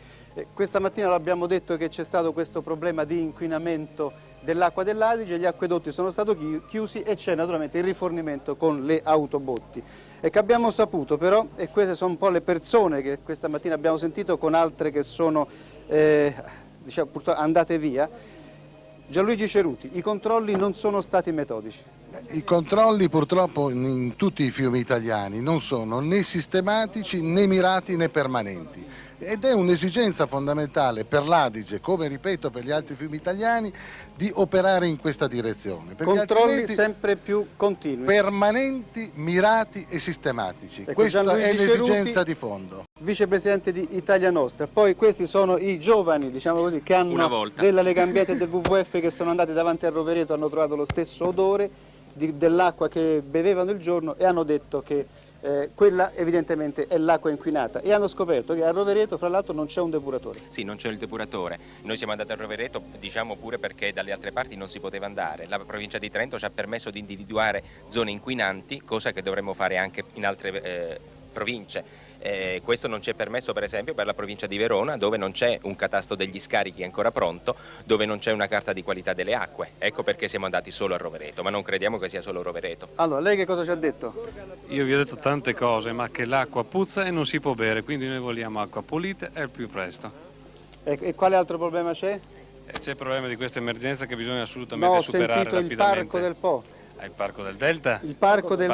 Questa mattina l'abbiamo detto che c'è stato questo problema di inquinamento dell'acqua dell'Adige, gli acquedotti sono stati chiusi e c'è naturalmente il rifornimento con le autobotti. E che abbiamo saputo però, e queste sono un po' le persone che questa mattina abbiamo sentito con altre che sono diciamo, purtroppo andate via, Gianluigi Ceruti, i controlli non sono stati metodici. I controlli purtroppo in tutti i fiumi italiani non sono né sistematici né mirati né permanenti ed è un'esigenza fondamentale per l'Adige, come ripeto per gli altri fiumi italiani, di operare in questa direzione. Controlli sempre più continui. Permanenti, mirati e sistematici. Ecco, questa Gianluigi è l'esigenza Ceruti, di fondo. Vicepresidente di Italia Nostra. Poi questi sono i giovani, diciamo così, che hanno della Lega Ambiente e del WWF che sono andati davanti al Rovereto, hanno trovato lo stesso odore dell'acqua che bevevano il giorno e hanno detto che quella evidentemente è l'acqua inquinata, e hanno scoperto che a Rovereto fra l'altro non c'è un depuratore. Sì, non c'è il depuratore. Noi siamo andati a Rovereto, diciamo pure perché dalle altre parti non si poteva andare. La provincia di Trento ci ha permesso di individuare zone inquinanti, cosa che dovremmo fare anche in altre province. Questo non ci è permesso per esempio per la provincia di Verona, dove non c'è un catasto degli scarichi ancora pronto, dove non c'è una carta di qualità delle acque. Ecco perché siamo andati solo a Rovereto, ma non crediamo che sia solo Rovereto. Allora, lei che cosa ci ha detto? Io vi ho detto tante cose, ma che l'acqua puzza e non si può bere, quindi noi vogliamo acqua pulita e al più presto. E quale altro problema c'è? C'è il problema di questa emergenza che bisogna assolutamente superare rapidamente. No, ho sentito il parco del Po. Il parco del Delta? Il parco del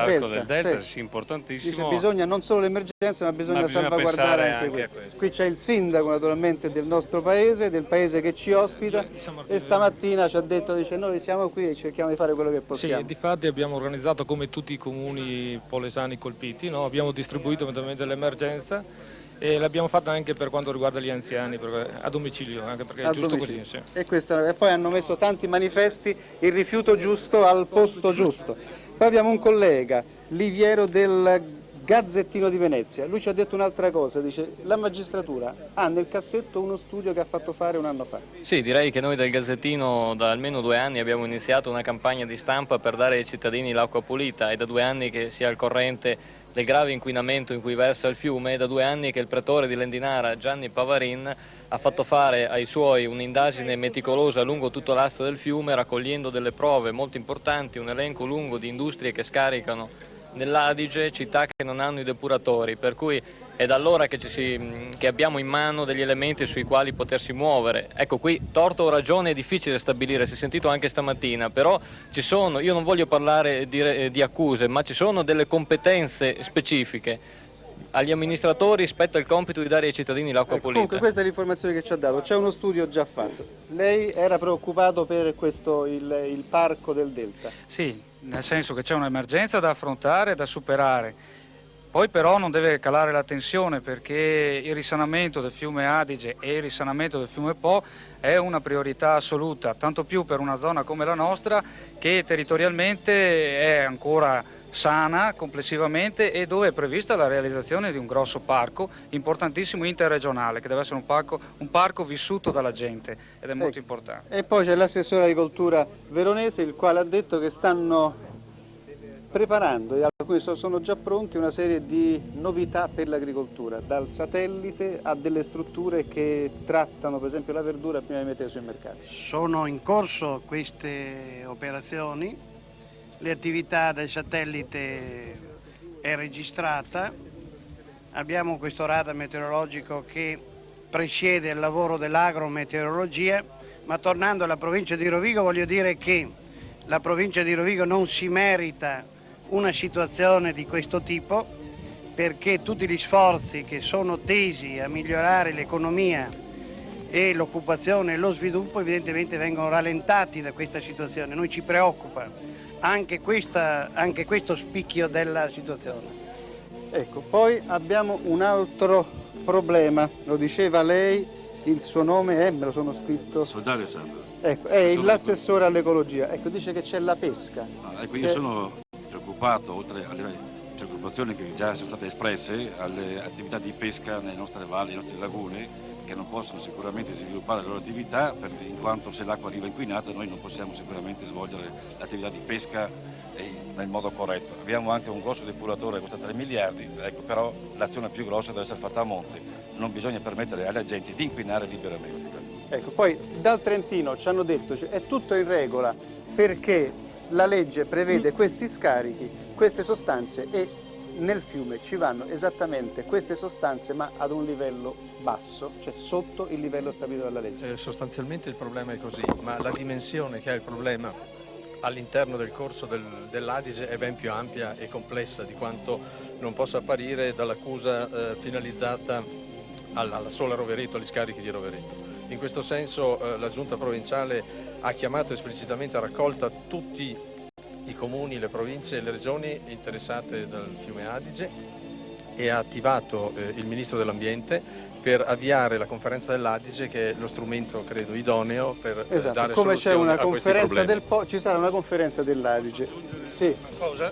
Delta, sì. Sì, importantissimo. Dice, bisogna non solo l'emergenza, ma bisogna salvaguardare anche questo. Qui c'è il sindaco naturalmente del nostro paese, del paese che ci ospita, e stamattina ci ha detto, dice, noi siamo qui e cerchiamo di fare quello che possiamo. Sì, difatti abbiamo organizzato come tutti i comuni polesani colpiti, no? Abbiamo distribuito eventualmente l'emergenza e l'abbiamo fatta anche per quanto riguarda gli anziani, a domicilio, anche perché è giusto così. Sì. E poi hanno messo tanti manifesti, il rifiuto giusto al posto giusto. Poi abbiamo un collega, Liviero del Gazzettino di Venezia, lui ci ha detto un'altra cosa, dice la magistratura ha nel cassetto uno studio che ha fatto fare un anno fa. Sì, direi che noi del Gazzettino da almeno 2 anni abbiamo iniziato una campagna di stampa per dare ai cittadini l'acqua pulita, è da 2 anni che si è al corrente del grave inquinamento in cui versa il fiume, è da 2 anni che il pretore di Lendinara, Gianni Pavarin, ha fatto fare ai suoi un'indagine meticolosa lungo tutto l'asta del fiume, raccogliendo delle prove molto importanti, un elenco lungo di industrie che scaricano nell'Adige, città che non hanno i depuratori, per cui è da allora che abbiamo in mano degli elementi sui quali potersi muovere. Ecco, qui torto o ragione è difficile stabilire, si è sentito anche stamattina, però ci sono, io non voglio parlare di accuse, ma ci sono delle competenze specifiche. Agli amministratori spetta il compito di dare ai cittadini l'acqua pulita. Comunque questa è l'informazione che ci ha dato, c'è uno studio già fatto. Lei era preoccupato per questo, il parco del Delta? Sì, nel senso che c'è un'emergenza da affrontare, da superare. Poi però non deve calare la tensione, perché il risanamento del fiume Adige e il risanamento del fiume Po è una priorità assoluta, tanto più per una zona come la nostra che territorialmente è ancora sana complessivamente e dove è prevista la realizzazione di un grosso parco importantissimo interregionale, che deve essere un parco vissuto dalla gente ed è molto importante. E poi c'è l'assessore agricoltura veronese, il quale ha detto che stanno preparando, e alcuni sono già pronti, una serie di novità per l'agricoltura, dal satellite a delle strutture che trattano per esempio la verdura prima di mettere sui mercati. Sono in corso queste operazioni, le attività del satellite è registrata, abbiamo questo radar meteorologico che presiede il lavoro dell'agrometeorologia, ma tornando alla provincia di Rovigo voglio dire che la provincia di Rovigo non si merita una situazione di questo tipo, perché tutti gli sforzi che sono tesi a migliorare l'economia e l'occupazione e lo sviluppo evidentemente vengono rallentati da questa situazione. Noi ci preoccupa anche questo spicchio della situazione. Ecco, poi abbiamo un altro problema, lo diceva lei, il suo nome è, me lo sono scritto. Soldare Alessandro. Ecco, è l'assessore all'ecologia, ecco, dice che c'è la pesca. Ecco, io sono preoccupato, oltre alle preoccupazioni che già sono state espresse, alle attività di pesca nelle nostre valli, nelle nostre lagune, che non possono sicuramente sviluppare le loro attività, in quanto se l'acqua arriva inquinata noi non possiamo sicuramente svolgere l'attività di pesca nel modo corretto. Abbiamo anche un grosso depuratore che costa 3 miliardi, ecco, però l'azione più grossa deve essere fatta a monte, non bisogna permettere agli agenti di inquinare liberamente. Ecco, poi dal Trentino ci hanno detto che è tutto in regola perché la legge prevede questi scarichi, queste sostanze, e nel fiume ci vanno esattamente queste sostanze ma ad un livello basso, cioè sotto il livello stabilito dalla legge. Sostanzialmente il problema è così, ma la dimensione che ha il problema all'interno del corso dell'Adige è ben più ampia e complessa di quanto non possa apparire dall'accusa finalizzata alla sola Rovereto, agli scarichi di Rovereto. In questo senso la Giunta provinciale ha chiamato esplicitamente a raccolta tutti i comuni, le province e le regioni interessate dal fiume Adige e ha attivato il Ministro dell'Ambiente per avviare la conferenza dell'Adige, che è lo strumento credo idoneo per dare come c'è soluzione una a questi conferenza problemi. del Po, ci sarà una conferenza dell'Adige. Sì. Cosa?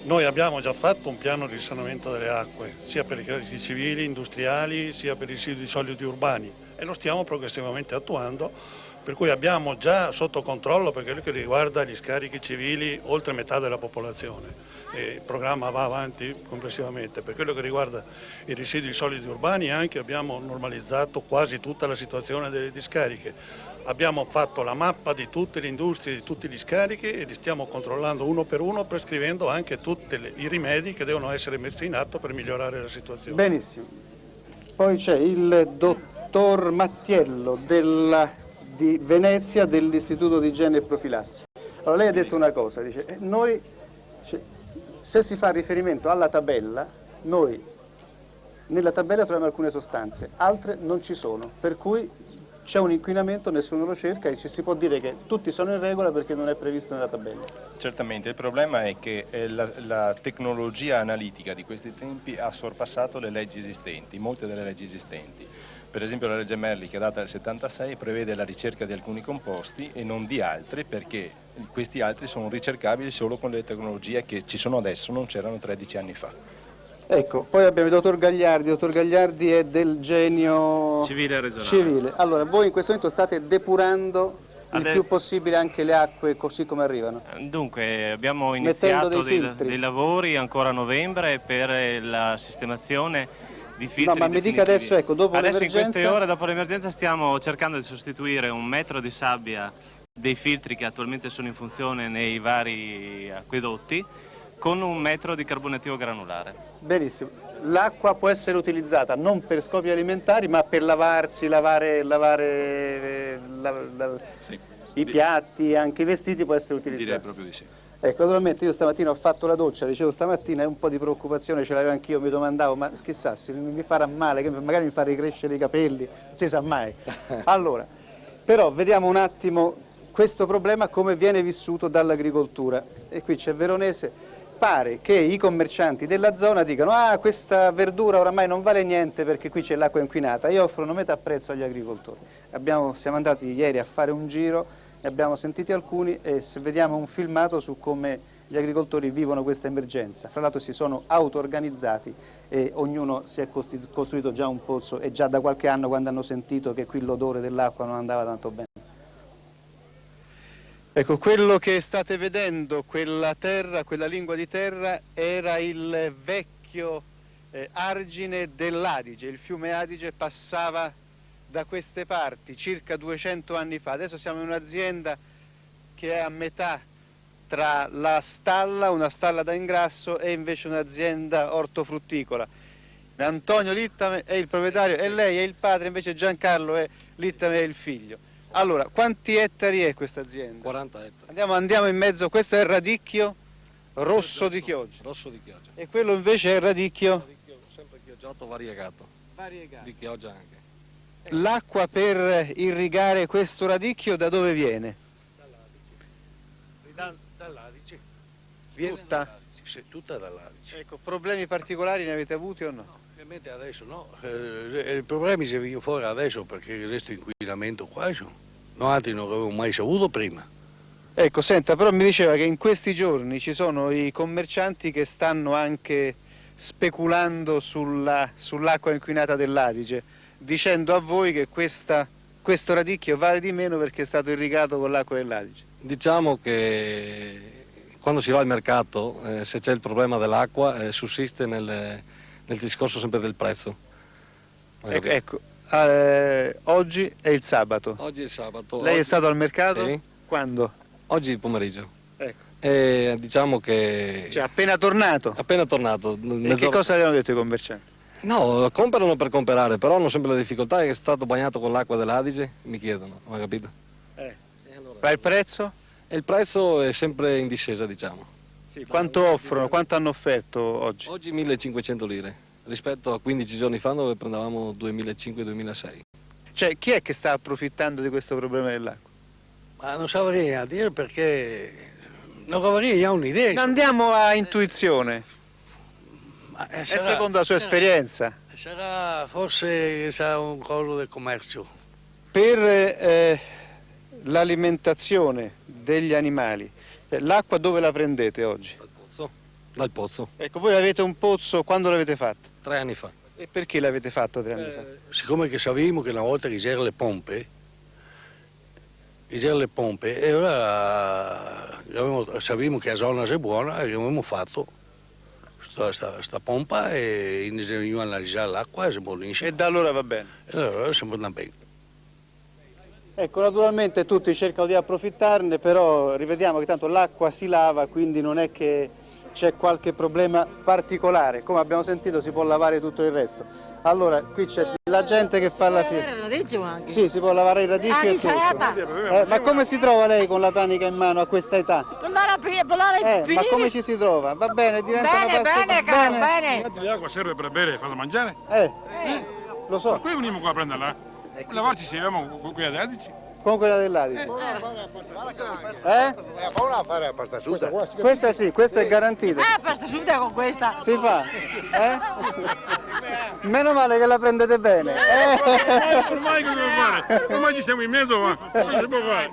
Noi abbiamo già fatto un piano di risanamento delle acque, sia per i crediti civili, industriali, sia per i residui solidi urbani, e lo stiamo progressivamente attuando, per cui abbiamo già sotto controllo, per quello che riguarda gli scarichi civili, oltre metà della popolazione. E il programma va avanti complessivamente. Per quello che riguarda i residui solidi urbani anche abbiamo normalizzato quasi tutta la situazione delle discariche. Abbiamo fatto la mappa di tutte le industrie, di tutti gli scarichi, e li stiamo controllando uno per uno, prescrivendo anche tutti i rimedi che devono essere messi in atto per migliorare la situazione. Benissimo. Poi c'è il dottor Mattiello di Venezia dell'Istituto di Igiene e Profilassi. Allora lei ha detto una cosa, dice, se si fa riferimento alla tabella, noi nella tabella troviamo alcune sostanze, altre non ci sono, per cui c'è un inquinamento, nessuno lo cerca e ci si può dire che tutti sono in regola perché non è previsto nella tabella. Certamente, il problema è che la tecnologia analitica di questi tempi ha sorpassato le leggi esistenti, molte delle leggi esistenti. Per esempio la legge Merli, che è data nel 76, prevede la ricerca di alcuni composti e non di altri, perché questi altri sono ricercabili solo con le tecnologie che ci sono adesso, non c'erano 13 anni fa. Ecco, poi abbiamo il dottor Gagliardi. Il dottor Gagliardi è del Genio civile regionale. Civile. Allora, voi in questo momento state depurando il più possibile anche le acque così come arrivano? Dunque, abbiamo iniziato dei lavori ancora a novembre per la sistemazione di filtri. No, ma mi dica adesso, ecco, dopo l'emergenza. Adesso in queste ore, dopo l'emergenza, stiamo cercando di sostituire 1 metro di sabbia dei filtri che attualmente sono in funzione nei vari acquedotti con 1 metro di carbonativo granulare. Benissimo. L'acqua può essere utilizzata non per scopi alimentari, ma per lavarsi, lavare sì. I piatti, anche i vestiti può essere utilizzato. Direi proprio di sì. Ecco, naturalmente io stamattina ho fatto la doccia, dicevo stamattina, un po' di preoccupazione ce l'avevo anch'io, mi domandavo, ma chissà, se mi farà male, magari mi fa ricrescere i capelli, non si sa mai. Allora, però vediamo un attimo questo problema come viene vissuto dall'agricoltura. E qui c'è Veronese. Pare che i commercianti della zona dicano questa verdura oramai non vale niente perché qui c'è l'acqua inquinata, e offrono metà prezzo agli agricoltori. Siamo andati ieri a fare un giro, ne abbiamo sentiti alcuni e se vediamo un filmato su come gli agricoltori vivono questa emergenza. Fra l'altro si sono auto-organizzati e ognuno si è costruito già un pozzo, e già da qualche anno, quando hanno sentito che qui l'odore dell'acqua non andava tanto bene. Ecco, quello che state vedendo, quella terra, quella lingua di terra, era il vecchio argine dell'Adige. Il fiume Adige passava da queste parti circa 200 anni fa. Adesso siamo in un'azienda che è a metà tra la stalla, una stalla da ingrasso, e invece un'azienda ortofrutticola. Antonio Littame è il proprietario e lei è il padre, invece Giancarlo Littame è il figlio. Allora, quanti ettari è questa azienda? 40 ettari. Andiamo in mezzo, questo è il radicchio rosso di Chioggia. Rosso di Chioggia. E quello invece è il radicchio? Sempre chioggiato, variegato. Di Chioggia anche. L'acqua per irrigare questo radicchio da dove viene? Dall'Adige. Tutta? Sì, tutta dall'Adige. Ecco, problemi particolari ne avete avuti o no? No, ovviamente adesso no. I problemi si vengono fuori adesso perché il resto inquinamento qua sono. Noi altri non l'avevo mai saputo prima. Ecco, senta, però mi diceva che in questi giorni ci sono i commercianti che stanno anche speculando sull'acqua inquinata dell'Adige, dicendo a voi che questo radicchio vale di meno perché è stato irrigato con l'acqua dell'Adige. Diciamo che quando si va al mercato, se c'è il problema dell'acqua, sussiste nel discorso sempre del prezzo. Ecco, oggi è il sabato. Oggi è il sabato. Lei è stato al mercato? Sì. Quando? Oggi pomeriggio. Ecco. E diciamo che... Cioè appena tornato? Appena tornato. E che cosa le hanno detto i commercianti? No, comprano per comprare, però hanno sempre la difficoltà che è stato bagnato con l'acqua dell'Adige, mi chiedono, ma capito? Ma il prezzo? E il prezzo è sempre in discesa, diciamo. Sì, quanto offrono? Quanto hanno offerto oggi? Oggi 1.500 lire, rispetto a 15 giorni fa dove prendevamo 2.500-2.600. Cioè, chi è che sta approfittando di questo problema dell'acqua? Ma non saprei a dire perché non avrei già un'idea. Andiamo a intuizione. È secondo la sua esperienza? Sarà forse un coso del commercio. Per l'alimentazione degli animali, l'acqua dove la prendete oggi? Dal pozzo. Dal pozzo. Ecco, voi avete un pozzo, quando l'avete fatto? 3 anni fa. E perché l'avete fatto 3 anni fa? Siccome che sapevamo che una volta che c'erano le pompe, e ora sapevamo che la zona è buona e abbiamo fatto questa pompa e iniziamo a analizzare l'acqua e si buonissima. E da allora va bene? E allora sembra andare bene. Ecco, naturalmente tutti cercano di approfittarne, però rivediamo che tanto l'acqua si lava, quindi non è che c'è qualche problema particolare. Come abbiamo sentito si può lavare tutto il resto. Allora, qui c'è la gente che fa la fiera. Sì, si può lavare i radicchi e tutto. Ma come si trova lei con la tanica in mano a questa età? Ma come ci si trova? Va bene, diventa una passata. Bene. L'acqua serve per bere e far da mangiare? Lo so. Ma qui veniamo qua a prenderla? Lavarci ci arriviamo con quella dell'Adici? Con quella dell'Adici. Come la fare la pasta asciutta? Questa sì, questa è garantita. Pasta asciutta con questa. Si fa? Meno male che la prendete bene. Ormai cosa devo fare? Ormai ci siamo in mezzo, ma cosa si può fare?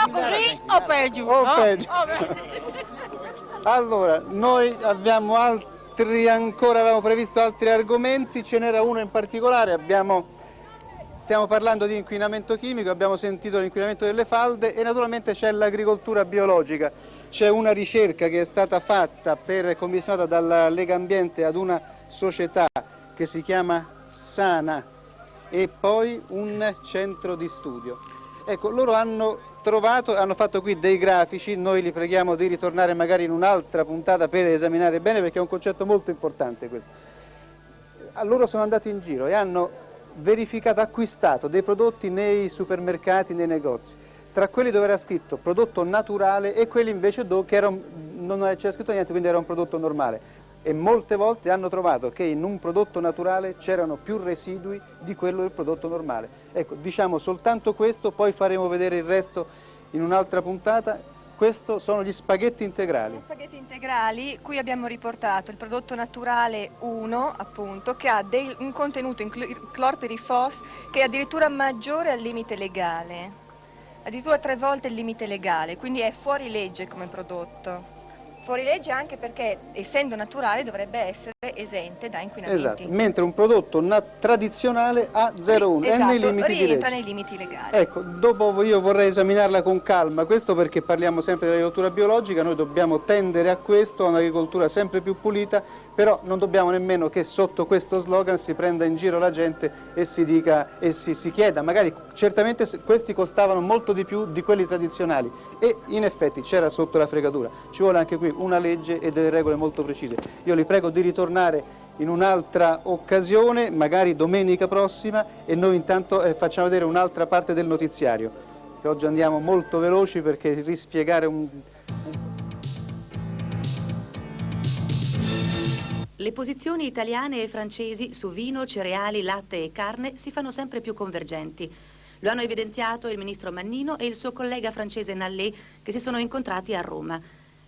Così o peggio? O peggio. Allora, noi abbiamo avevamo previsto altri argomenti, ce n'era uno in particolare, stiamo parlando di inquinamento chimico, abbiamo sentito l'inquinamento delle falde e naturalmente c'è l'agricoltura biologica. C'è una ricerca che è stata fatta commissionata dalla Lega Ambiente ad una società che si chiama Sana e poi un centro di studio. Ecco, loro hanno fatto qui dei grafici, noi li preghiamo di ritornare magari in un'altra puntata per esaminare bene perché è un concetto molto importante questo. Loro sono andati in giro e hanno verificato, acquistato dei prodotti nei supermercati, nei negozi, tra quelli dove era scritto prodotto naturale e quelli invece dove non c'era scritto niente, quindi era un prodotto normale. E molte volte hanno trovato che in un prodotto naturale c'erano più residui di quello del prodotto normale. Ecco, diciamo soltanto questo, poi faremo vedere il resto in un'altra puntata. Questo sono gli spaghetti integrali. Gli spaghetti integrali, qui abbiamo riportato il prodotto naturale 1, appunto, che ha un contenuto in clorpirifos che è addirittura maggiore al limite legale, addirittura 3 volte il limite legale, quindi è fuori legge come prodotto. Fuori legge anche perché, essendo naturale, dovrebbe essere esente da inquinamenti. Esatto, mentre un prodotto tradizionale ha 0,1, esatto, è nei limiti di legge. rientra nei limiti legali. Ecco, dopo io vorrei esaminarla con calma, questo perché parliamo sempre dell'agricoltura biologica, noi dobbiamo tendere a questo, a un'agricoltura sempre più pulita, però non dobbiamo nemmeno che sotto questo slogan si prenda in giro la gente e si dica e si chieda, magari certamente questi costavano molto di più di quelli tradizionali e in effetti c'era sotto la fregatura, ci vuole anche qui una legge e delle regole molto precise. Io li prego di ritornare in un'altra occasione, magari domenica prossima, e noi intanto facciamo vedere un'altra parte del notiziario, che oggi andiamo molto veloci perché rispiegare Le posizioni italiane e francesi su vino, cereali, latte e carne si fanno sempre più convergenti. Lo hanno evidenziato il ministro Mannino e il suo collega francese Nallet, che si sono incontrati a Roma.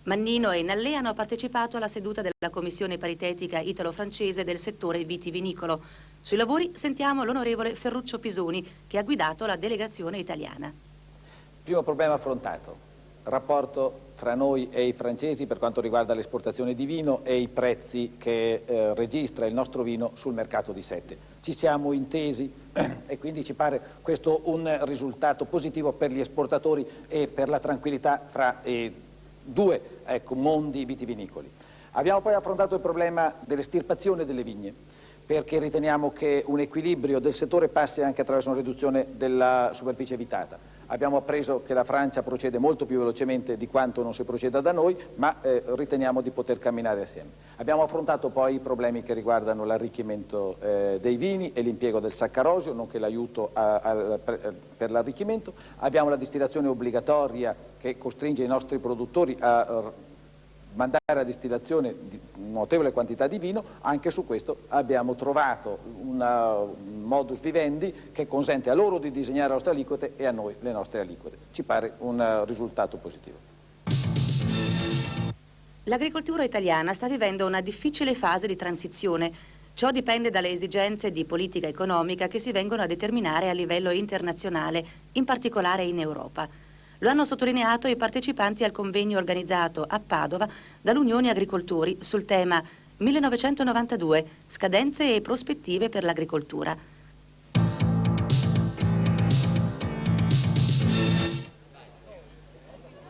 Mannino e Nallet hanno partecipato alla seduta della commissione paritetica italo-francese del settore vitivinicolo. Sui lavori sentiamo l'onorevole Ferruccio Pisoni, che ha guidato la delegazione italiana. Primo problema affrontato, rapporto fra noi e i francesi per quanto riguarda l'esportazione di vino e i prezzi che registra il nostro vino sul mercato di Sette. Ci siamo intesi e quindi ci pare questo un risultato positivo per gli esportatori e per la tranquillità fra due mondi vitivinicoli. Abbiamo poi affrontato il problema dell'estirpazione delle vigne, perché riteniamo che un equilibrio del settore passi anche attraverso una riduzione della superficie evitata. Abbiamo appreso che la Francia procede molto più velocemente di quanto non si proceda da noi, ma riteniamo di poter camminare assieme. Abbiamo affrontato poi i problemi che riguardano l'arricchimento dei vini e l'impiego del saccarosio, nonché l'aiuto per l'arricchimento. Abbiamo la distillazione obbligatoria che costringe i nostri produttori a mandare a distillazione di notevole quantità di vino. Anche su questo abbiamo trovato un modus vivendi che consente a loro di disegnare le nostre aliquote e a noi le nostre aliquote. Ci pare un risultato positivo. L'agricoltura italiana sta vivendo una difficile fase di transizione. Ciò dipende dalle esigenze di politica economica che si vengono a determinare a livello internazionale, in particolare in Europa. Lo hanno sottolineato i partecipanti al convegno organizzato a Padova dall'Unione Agricoltori sul tema 1992, scadenze e prospettive per l'agricoltura.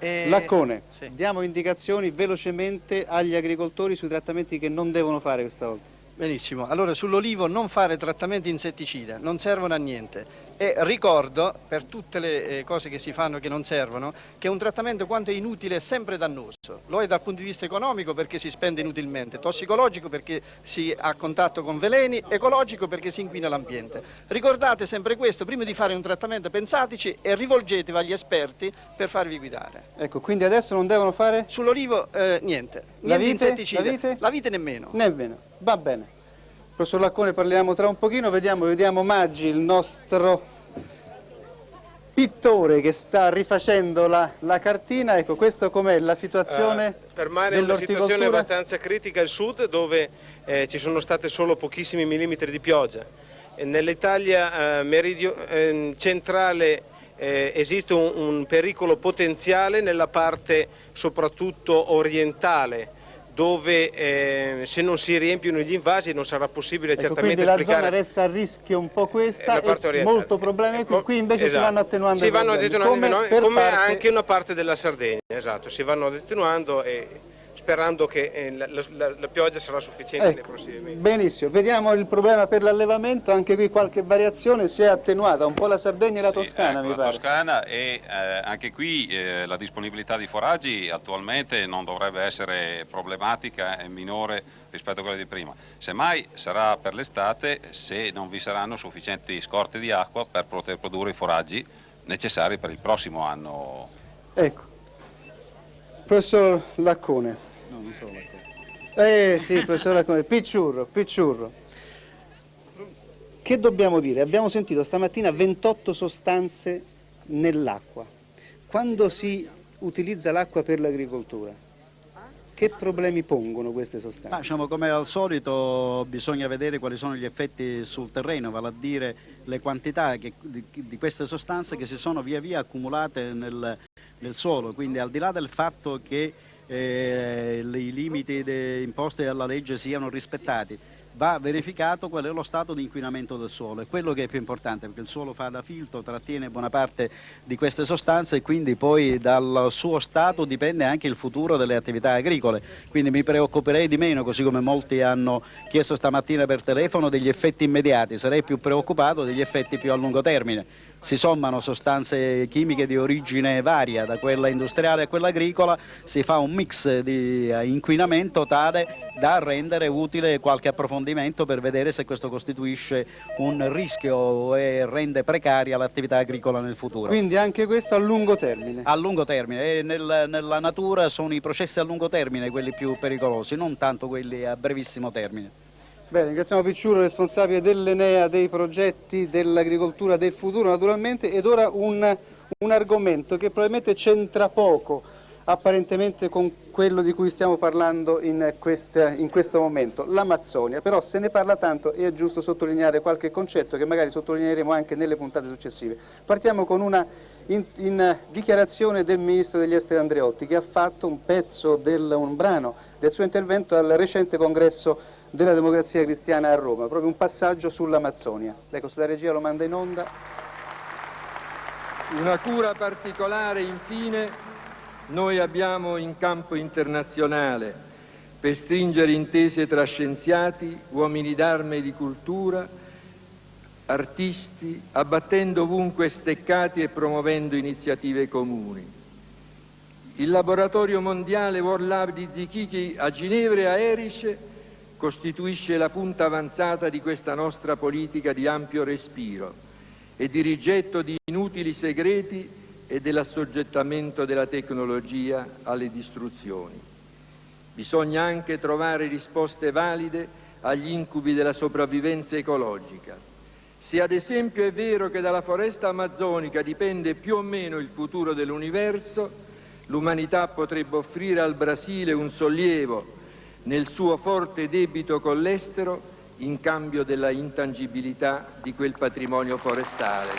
Laccone, diamo indicazioni velocemente agli agricoltori sui trattamenti che non devono fare questa volta. Benissimo, allora sull'olivo non fare trattamenti insetticida, non servono a niente. E ricordo, per tutte le cose che si fanno che non servono, che un trattamento quanto è inutile è sempre dannoso. Lo è dal punto di vista economico perché si spende inutilmente, tossicologico perché si ha contatto con veleni, ecologico perché si inquina l'ambiente. Ricordate sempre questo, prima di fare un trattamento pensateci e rivolgetevi agli esperti per farvi guidare. Ecco, quindi adesso non devono fare? Sull'olivo niente, La niente vite? insetticida. La vite nemmeno. Nemmeno, va bene. Professor Laccone, parliamo tra un pochino, vediamo Maggi, il nostro pittore che sta rifacendo la cartina. Ecco, questo com'è la situazione per mare è una situazione abbastanza critica al sud, dove ci sono state solo pochissimi millimetri di pioggia. Nell'Italia centrale esiste un pericolo potenziale nella parte soprattutto orientale, dove se non si riempiono gli invasi non sarà possibile certamente quindi esplicare. La zona resta a rischio un po' questa, la parte orientale. Molto problemi, qui invece si vanno attenuando si vanno attenuando come anche una parte della Sardegna, esatto, si vanno attenuando e sperando che la pioggia sarà sufficiente nei prossimi mesi. Benissimo, vediamo il problema per l'allevamento, anche qui qualche variazione si è attenuata, un po' la Sardegna e la Toscana mi pare. La Toscana e anche qui la disponibilità di foraggi attualmente non dovrebbe essere problematica, è minore rispetto a quella di prima. Semmai sarà per l'estate se non vi saranno sufficienti scorte di acqua per poter produrre i foraggi necessari per il prossimo anno. Ecco, professor Laccone. No, non sono Laccone. Sì, professor Laccone, Picciurro. Che dobbiamo dire? Abbiamo sentito stamattina 28 sostanze nell'acqua. Quando si utilizza l'acqua per l'agricoltura, che problemi pongono queste sostanze? Ma, diciamo, come al solito bisogna vedere quali sono gli effetti sul terreno, vale a dire le quantità di queste sostanze che si sono via via accumulate nel suolo, quindi al di là del fatto che i limiti imposti dalla legge siano rispettati, va verificato qual è lo stato di inquinamento del suolo, è quello che è più importante, perché il suolo fa da filtro, trattiene buona parte di queste sostanze e quindi poi dal suo stato dipende anche il futuro delle attività agricole, quindi mi preoccuperei di meno, così come molti hanno chiesto stamattina per telefono, degli effetti immediati, sarei più preoccupato degli effetti più a lungo termine. Si sommano sostanze chimiche di origine varia, da quella industriale a quella agricola, si fa un mix di inquinamento tale da rendere utile qualche approfondimento per vedere se questo costituisce un rischio e rende precaria l'attività agricola nel futuro. Quindi anche questo a lungo termine? A lungo termine, e nella natura sono i processi a lungo termine quelli più pericolosi, non tanto quelli a brevissimo termine. Bene, ringraziamo Picciurro, responsabile dell'Enea, dei progetti dell'agricoltura del futuro naturalmente, ed ora un argomento che probabilmente c'entra poco apparentemente con quello di cui stiamo parlando in questo momento, l'Amazzonia, però se ne parla tanto e è giusto sottolineare qualche concetto che magari sottolineeremo anche nelle puntate successive. Partiamo con una dichiarazione del Ministro degli Esteri Andreotti, che ha fatto un brano del suo intervento al recente congresso della Democrazia Cristiana a Roma, proprio un passaggio sull'Amazzonia. Ecco, se la regia lo manda in onda. Una cura particolare, infine, noi abbiamo in campo internazionale per stringere intese tra scienziati, uomini d'arme e di cultura, artisti, abbattendo ovunque steccati e promuovendo iniziative comuni. Il laboratorio mondiale World Lab di Zichichi a Ginevra e a Erice costituisce la punta avanzata di questa nostra politica di ampio respiro e di rigetto di inutili segreti e dell'assoggettamento della tecnologia alle distruzioni. Bisogna anche trovare risposte valide agli incubi della sopravvivenza ecologica. Se ad esempio è vero che dalla foresta amazzonica dipende più o meno il futuro dell'universo, l'umanità potrebbe offrire al Brasile un sollievo nel suo forte debito con l'estero in cambio della intangibilità di quel patrimonio forestale.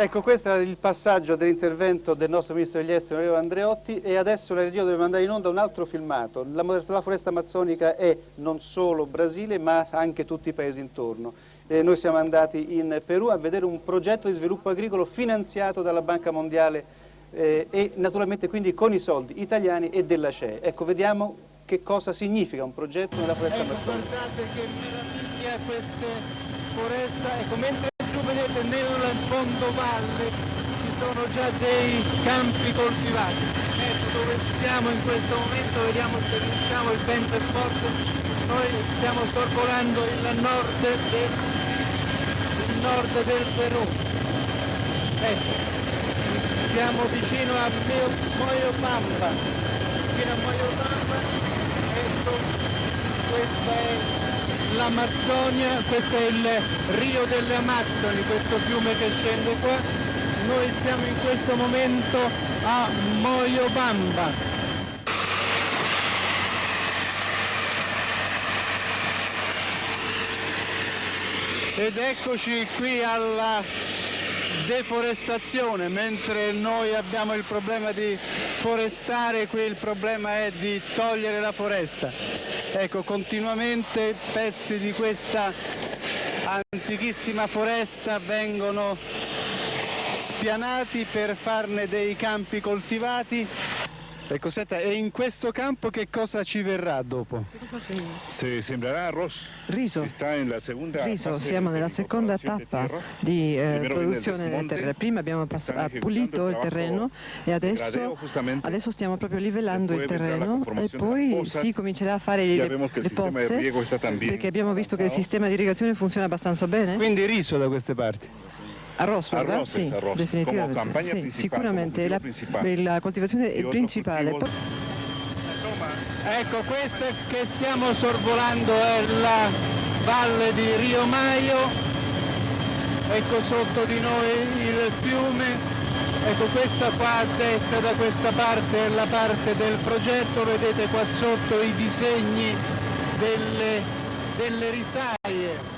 Ecco, questo è il passaggio dell'intervento del nostro Ministro degli Esteri, onorevole Andreotti, e adesso la regia deve mandare in onda un altro filmato. La foresta amazzonica è non solo Brasile, ma anche tutti i paesi intorno. Noi siamo andati in Perù a vedere un progetto di sviluppo agricolo finanziato dalla Banca Mondiale e naturalmente quindi con i soldi italiani e della CEE. Ecco, vediamo che cosa significa un progetto nella foresta amazzonica. Guardate che meraviglia queste foreste, ecco, mentre giù vedete nel fondovalle ci sono già dei campi coltivati. Ecco dove stiamo in questo momento, vediamo se riusciamo, il vento è forte, noi stiamo sorvolando il nord del Perù. Ecco, siamo vicino a Moyobamba, ecco, questa è l'Amazzonia, questo è il Rio delle Amazzoni, questo fiume che scende qua. Noi stiamo in questo momento a Moyobamba. Ed eccoci qui alla deforestazione, mentre noi abbiamo il problema di forestare, qui il problema è di togliere la foresta. Ecco, continuamente pezzi di questa antichissima foresta vengono spianati per farne dei campi coltivati. Ecco, senta, e in questo campo che cosa ci verrà dopo? Se sembrerà arroz. Riso. Siamo nella seconda tappa di produzione del terreno. Prima abbiamo pulito il terreno e adesso stiamo proprio livellando il terreno e poi si comincerà a fare le pozze, perché abbiamo visto che il sistema di irrigazione funziona abbastanza bene. Quindi riso da queste parti? Arroz, ¿verdad? Sì, definitivamente. Sì, sicuramente la coltivazione è principale. Ecco, questa che stiamo sorvolando è la valle di Rio Maio, ecco sotto di noi il fiume, ecco questa qua a destra da questa parte è la parte del progetto, vedete qua sotto i disegni delle risaie.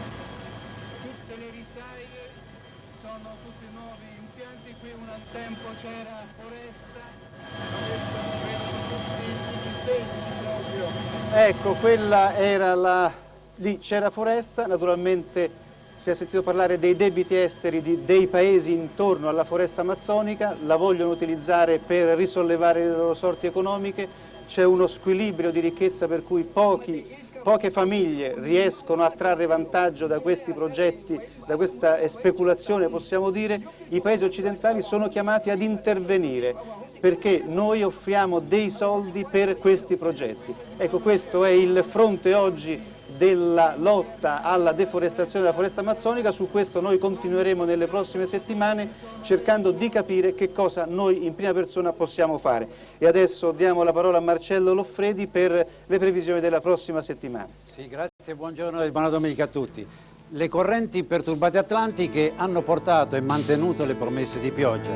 Tutte le risaie sono tutti nuovi impianti, qui un tempo c'era foresta, adesso vedono tutti i disegni proprio. Ecco, quella era lì c'era foresta, naturalmente si è sentito parlare dei debiti esteri dei paesi intorno alla foresta amazzonica, la vogliono utilizzare per risollevare le loro sorti economiche, c'è uno squilibrio di ricchezza per cui poche famiglie riescono a trarre vantaggio da questi progetti, da questa speculazione possiamo dire, i paesi occidentali sono chiamati ad intervenire perché noi offriamo dei soldi per questi progetti. Ecco, questo è il fronte oggi della lotta alla deforestazione della foresta amazzonica, su questo noi continueremo nelle prossime settimane cercando di capire che cosa noi in prima persona possiamo fare. E adesso diamo la parola a Marcello Loffredi per le previsioni della prossima settimana. Sì, grazie, buongiorno e buona domenica a tutti. Le correnti perturbate atlantiche hanno portato e mantenuto le promesse di pioggia.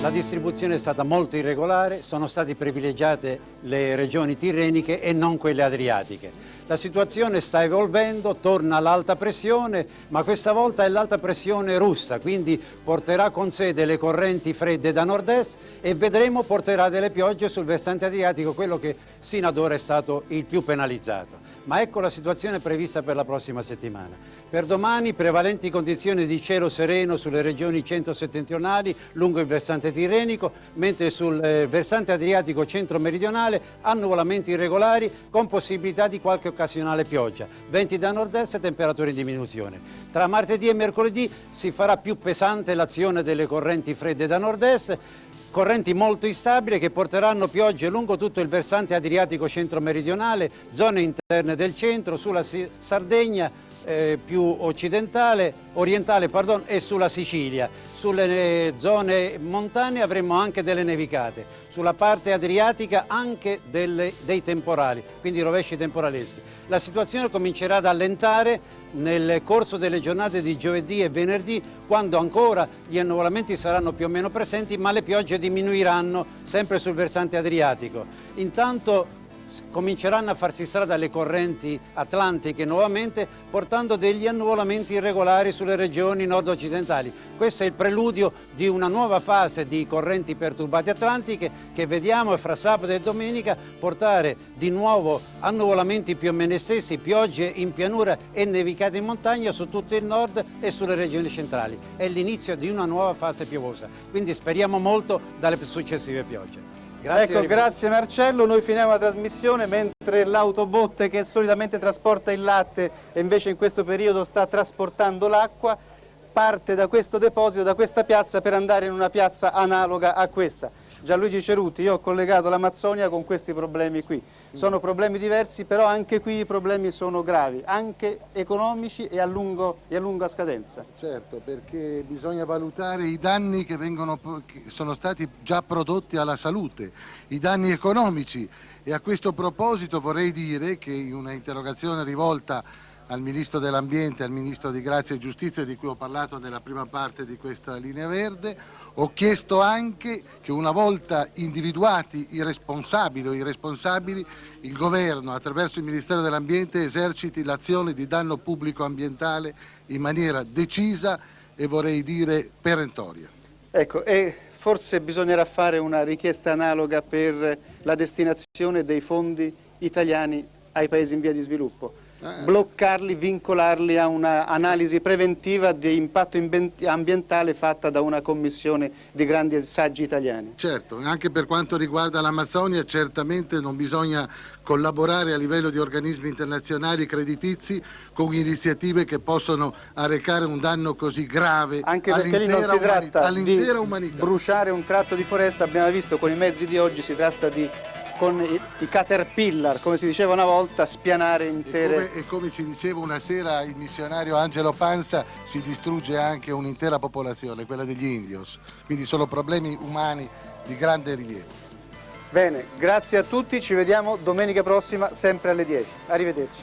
La distribuzione è stata molto irregolare, sono state privilegiate le regioni tirreniche e non quelle adriatiche. La situazione sta evolvendo, torna l'alta pressione, ma questa volta è l'alta pressione russa, quindi porterà con sé delle correnti fredde da nord-est e vedremo porterà delle piogge sul versante adriatico, quello che sino ad ora è stato il più penalizzato. Ma ecco la situazione prevista per la prossima settimana. Per domani prevalenti condizioni di cielo sereno sulle regioni centro-settentrionali lungo il versante tirrenico, mentre sul versante adriatico centro-meridionale annuvolamenti irregolari con possibilità di qualche occasionale pioggia, venti da nord-est e temperature in diminuzione. Tra martedì e mercoledì si farà più pesante l'azione delle correnti fredde da nord-est, correnti molto instabili che porteranno piogge lungo tutto il versante adriatico centro-meridionale, zone interne del centro, sulla Sardegna, più orientale e sulla Sicilia. Sulle zone montane avremo anche delle nevicate, sulla parte adriatica anche dei temporali, quindi rovesci temporaleschi. La situazione comincerà ad allentare nel corso delle giornate di giovedì e venerdì, quando ancora gli annuvolamenti saranno più o meno presenti, ma le piogge diminuiranno sempre sul versante adriatico. Intanto cominceranno a farsi strada le correnti atlantiche nuovamente, portando degli annuvolamenti irregolari sulle regioni nord-occidentali. Questo è il preludio di una nuova fase di correnti perturbate atlantiche che vediamo fra sabato e domenica portare di nuovo annuvolamenti più o meno stessi, piogge in pianura e nevicate in montagna su tutto il nord e sulle regioni centrali. È l'inizio di una nuova fase piovosa, quindi speriamo molto dalle successive piogge. Grazie, ecco, grazie Marcello, noi finiamo la trasmissione mentre l'autobotte che solitamente trasporta il latte e invece in questo periodo sta trasportando l'acqua, parte da questo deposito, da questa piazza per andare in una piazza analoga a questa. Gianluigi Cerutti, io ho collegato l'Amazzonia con questi problemi qui. Sono problemi diversi, però anche qui i problemi sono gravi, anche economici e a lunga scadenza. Certo, perché bisogna valutare i danni che sono stati già prodotti alla salute, i danni economici. E a questo proposito vorrei dire che in una interrogazione rivolta al Ministro dell'Ambiente, al Ministro di Grazia e Giustizia, di cui ho parlato nella prima parte di questa linea verde, ho chiesto anche che una volta individuati i responsabili o i responsabili, il Governo attraverso il Ministero dell'Ambiente eserciti l'azione di danno pubblico ambientale in maniera decisa e vorrei dire perentoria. Ecco, e forse bisognerà fare una richiesta analoga per la destinazione dei fondi italiani ai paesi in via di sviluppo. Bloccarli, vincolarli a un'analisi preventiva di impatto ambientale fatta da una commissione di grandi saggi italiani. Certo, anche per quanto riguarda l'Amazzonia certamente non bisogna collaborare a livello di organismi internazionali creditizi con iniziative che possono arrecare un danno così grave all'intera umanità. Bruciare un tratto di foresta, abbiamo visto con i mezzi di oggi, si tratta di con i caterpillar, come si diceva una volta, spianare intere... E come ci diceva una sera il missionario Angelo Panza, si distrugge anche un'intera popolazione, quella degli indios. Quindi sono problemi umani di grande rilievo. Bene, grazie a tutti, ci vediamo domenica prossima sempre alle 10. Arrivederci.